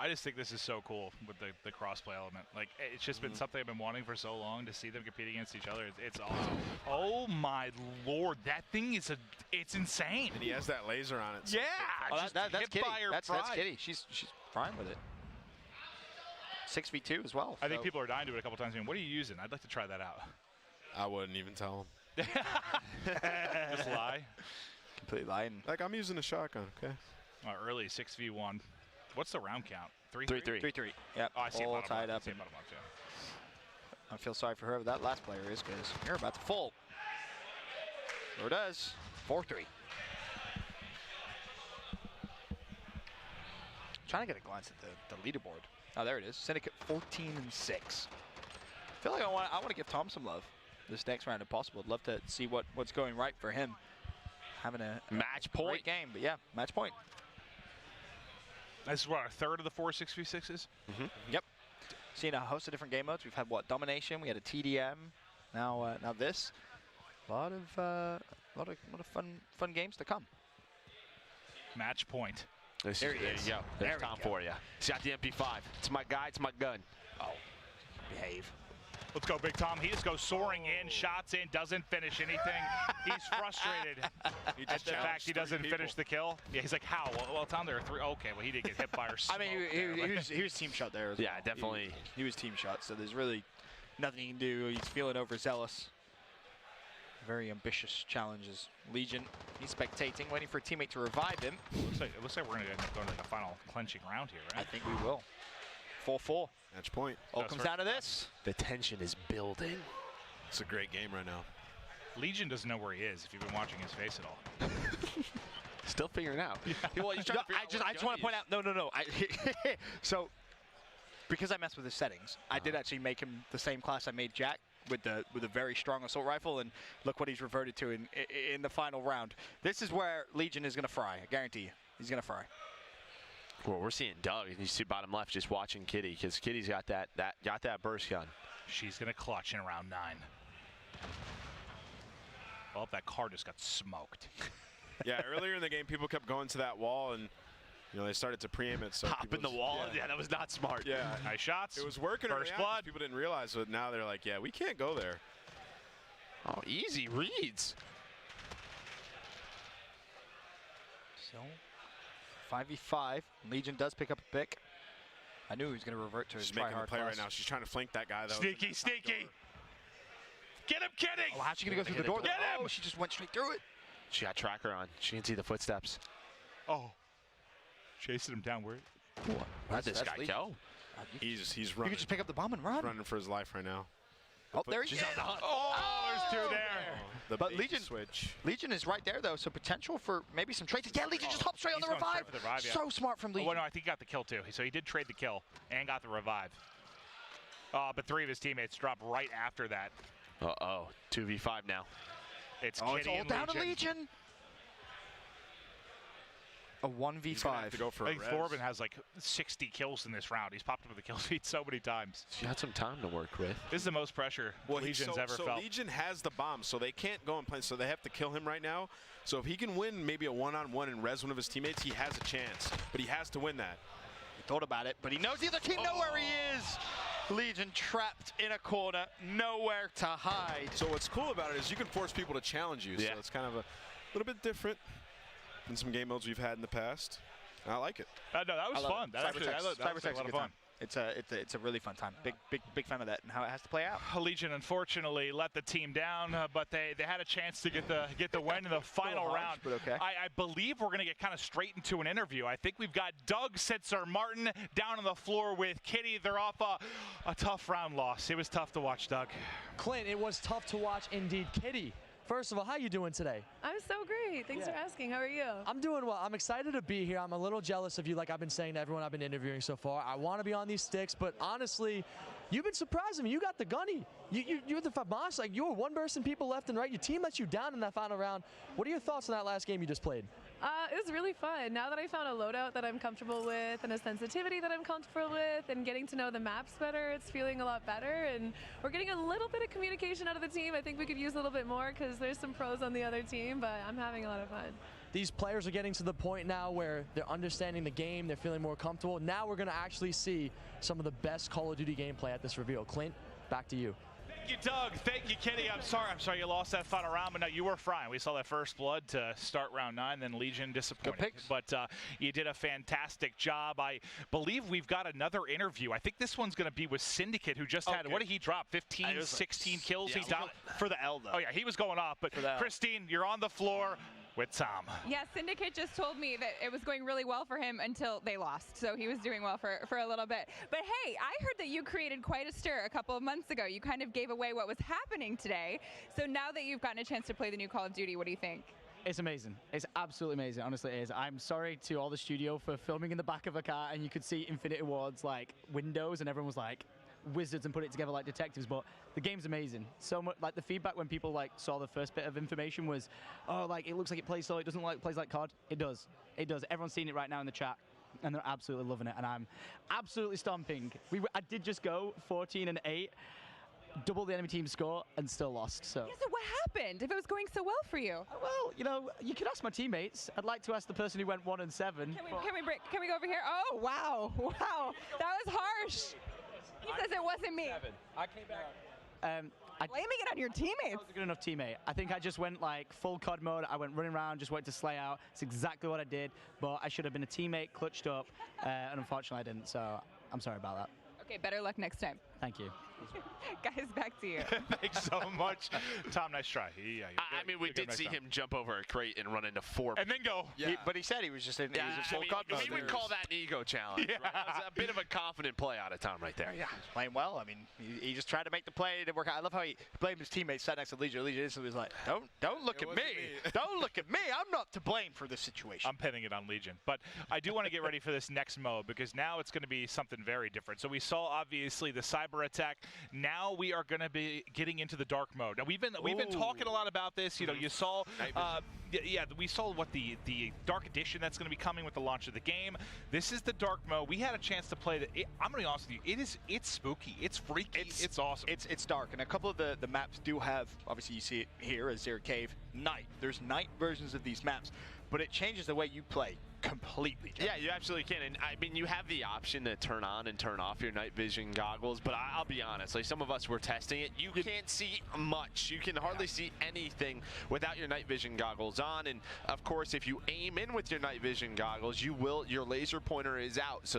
S3: I just think this is so cool with the crossplay element. Like, it's just been something I've been wanting for so long to see them compete against each other. It's awesome. Oh my lord, that thing is it's insane.
S9: And he has that laser on it. So
S17: Yeah, that's Kitty. That's Kitty. She's fine with it. 6v2 as well.
S3: I think people are dying to it a couple times. I mean, what are you using? I'd like to try that out.
S9: I wouldn't even tell them.
S3: Just lie.
S17: Completely lying.
S9: Like, I'm using a shotgun. Okay.
S3: Early 6v1. What's the round count?
S10: 3-3.
S17: 3-3. Yep.
S3: Oh, I see
S17: all
S3: it
S17: tied up.
S3: I see it bottom up, yeah.
S17: I feel sorry for whoever that last player is because you're about to fall. Sure does. 4-3. Trying to get a glance at the leaderboard. Oh, there it is. Syndicate 14-6. I feel like I want to give Tom some love this next round if possible. I'd love to see what's going right for him. Having a
S10: match point
S17: great game, but yeah, match point.
S3: This is what, our third of the 4 6v6s?
S17: Yep. Seen a host of different game modes. We've had Domination. We had a TDM. Now this. A lot of fun games to come.
S3: Match point.
S10: There you go. There's Tom for you. He's got the MP5. It's my guy. It's my gun.
S17: Oh, behave.
S3: Let's go, Big Tom. He just goes soaring in, shots in, doesn't finish anything. He's frustrated at the fact he doesn't finish the kill. Yeah, he's like, how? Well, Tom, there are 3. Okay, well, he did get hit by our smoke.
S17: I mean, he was team shot there as well.
S10: Yeah, definitely.
S17: He was team shot, so there's really nothing he can do. He's feeling overzealous. Very ambitious challenges. Legion, he's spectating, waiting for a teammate to revive him.
S3: It looks like we're going to end up going to the final clenching round here, right?
S17: I think we will. 4-4.
S9: Match point.
S17: All comes down to this.
S10: The tension is building.
S9: It's a great game right now.
S3: Legion doesn't know where he is if you've been watching his face at all.
S10: Still figuring out. Yeah. Well,
S17: I just want to point out, no. So, because I messed with his settings, I did actually make him the same class I made Jack with a very strong assault rifle, and look what he's reverted to in the final round. This is where Legion is going to fry. I guarantee you, he's going to fry.
S10: Well, we're seeing Doug. You see bottom left, just watching Kitty, because Kitty's got that burst gun.
S3: She's gonna clutch in round 9. Well, that car just got smoked.
S9: Yeah, earlier in the game, people kept going to that wall, and they started to pre-aim it. So
S10: hop in the wall. Yeah, that was not smart.
S9: Yeah,
S3: nice shots.
S9: It was working.
S3: First blood.
S9: People didn't realize, but now they're like, yeah, we can't go there.
S10: Oh, easy reads.
S17: So. 5v5. Legion does pick up a pick. I knew he was going to revert to his try-hard
S9: making a play right now. She's trying to flank that guy, though.
S3: Sneaky. Get him, Kitty!
S17: Oh, how's she going to go through the door?
S3: Get him!
S17: Oh, she just went straight through it.
S10: She got tracker on. She can see the footsteps.
S3: Oh. Chasing him down.
S10: Where'd this guy go?
S9: He's running.
S17: You can just pick up the bomb and run.
S9: Running for his life right now.
S17: Oh, there he is.
S3: Oh, there's 2 there.
S17: But Legion is right there, though, so potential for maybe some trades. Yeah, Legion just hopped straight on the revive.
S3: Yeah.
S17: So smart from Legion.
S3: Oh, well, no, I think he got the kill, too. So he did trade the kill and got the revive. But 3 of his teammates dropped right after that.
S10: Uh-oh. 2v5 now.
S3: It's
S17: all
S3: Kitty and
S17: down
S3: Legion.
S17: to Legion. A 1v5.
S9: He's gonna have to go for
S3: I
S9: a
S3: think
S9: res.
S3: Thorben has like 60 kills in this round. He's popped up with the kill feed so many times.
S10: You had some time to work with.
S3: This is the most pressure Legion's ever felt.
S9: Legion has the bomb, so they can't go and play, so they have to kill him right now. So if he can win maybe a one-on-one and res one of his teammates, he has a chance. But he has to win that.
S4: He thought about it, but he knows the other team know where he is. Legion trapped in a corner, nowhere to hide.
S9: So what's cool about it is you can force people to challenge you.
S10: Yeah.
S9: So it's kind of a little bit different than some game modes we've had in the past. I like it.
S3: No, that was fun. That was a lot of fun.
S4: It's a really fun time. Big fan of that and how it has to play out.
S3: Legion unfortunately let the team down, but they had a chance to get the win in the final round.
S4: But okay.
S3: I believe we're going to get kind of straight into an interview. I think we've got Doug Sitzer Martin down on the floor with Kitty. They're off a tough round loss. It was tough to watch, Doug.
S13: Clint, it was tough to watch indeed. Kitty, first of all, how you doing today?
S12: I'm so great. Thanks for asking. How are you?
S13: I'm doing well. I'm excited to be here. I'm a little jealous of you, like I've been saying to everyone I've been interviewing so far. I want to be on these sticks, but honestly, you've been surprising me. You got the gunny. You're the FAMAS. Like, you were one-bursting people left and right. Your team let you down in that final round. What are your thoughts on that last game you just played?
S12: It was really fun. Now that I found a loadout that I'm comfortable with and a sensitivity that I'm comfortable with and getting to know the maps better, it's feeling a lot better. And we're getting a little bit of communication out of the team. I think we could use a little bit more because there's some pros on the other team, but I'm having a lot of fun.
S13: These players are getting to the point now where they're understanding the game, they're feeling more comfortable. Now we're going to actually see some of the best Call of Duty gameplay at this reveal. Clint, back to you.
S3: Thank you, Doug. Thank you, Kitty. I'm sorry you lost that final round, but no, you were fine. We saw that first blood to start round 9, then Legion disappointed. But you did a fantastic job. I believe we've got another interview. I think this one's going to be with Syndicate, who just had, what did he drop? 15, 16 kills?
S17: Yeah,
S3: He dropped
S17: for the L, though.
S3: Oh, yeah, he was going off. But Christine, you're on the floor with Tom.
S11: Yeah, Syndicate just told me that it was going really well for him until they lost. So he was doing well for a little bit. But hey, I heard that you created quite a stir a couple of months ago. You kind of gave away what was happening today. So now that you've gotten a chance to play the new Call of Duty, what do you think?
S21: It's amazing. It's absolutely amazing. Honestly, it is. I'm sorry to all the studio for filming in the back of a car and you could see Infinity Ward's like windows and everyone was like wizards and put it together like detectives, but the game's amazing. So much, like the feedback when people like saw the first bit of information was, oh, like it looks like it plays so, it doesn't like plays like COD. It does. It does. Everyone's seen it right now in the chat and they're absolutely loving it and I'm absolutely stomping. I did just go 14-8, double the enemy team's score and still lost. So.
S11: Yeah, so what happened if it was going so well for you?
S21: Well, you know, you can ask my teammates. I'd like to ask the person who went 1-7.
S11: Can we go over here? Oh, wow. Wow. That was harsh. He says it wasn't me.
S21: I came back.
S11: Blaming it on your teammates.
S21: I was a good enough teammate. I think I just went like full COD mode. I went running around, just went to slay out. It's exactly what I did. But I should have been a teammate, clutched up, and unfortunately I didn't. So I'm sorry about that.
S11: Okay, better luck next time.
S21: Thank you.
S11: Guys, back to you.
S3: Thanks so much. Tom, nice try.
S10: I mean, we did see him jump over a crate and run into 4.
S3: And then go.
S4: Yeah. But he said he was just in full COD mode.
S10: We would call that an ego challenge.
S3: Yeah.
S10: Right? That was a bit of a confident play out of Tom right there.
S4: Yeah, he's playing well. I mean, he just tried to make the play. It didn't work out. I love how he blamed his teammates, sat next to Legion. Legion instantly was like, don't look at me. Don't look at me. I'm not to blame for this situation.
S3: I'm pinning it on Legion. But I do want to get ready for this next mode because now it's going to be something very different. So we saw, obviously, the cyber attack. Now we are going to be getting into the dark mode. Now we've been talking a lot about this. You know, you saw, we saw what the dark edition that's going to be coming with the launch of the game. This is the dark mode. We had a chance to play that. I'm going to be honest with you. It's spooky. It's freaky. It's awesome.
S4: It's dark, and a couple of the maps do have. Obviously, you see it here as Azir Cave. Night. There's night versions of these maps, but it changes the way you play completely.
S10: Yeah, you absolutely can. And I mean, you have the option to turn on and turn off your night vision goggles, but I'll be honest, like some of us were testing it. You can't see much. You can hardly see anything without your night vision goggles on. And of course, if you aim in with your night vision goggles, your laser pointer is out. So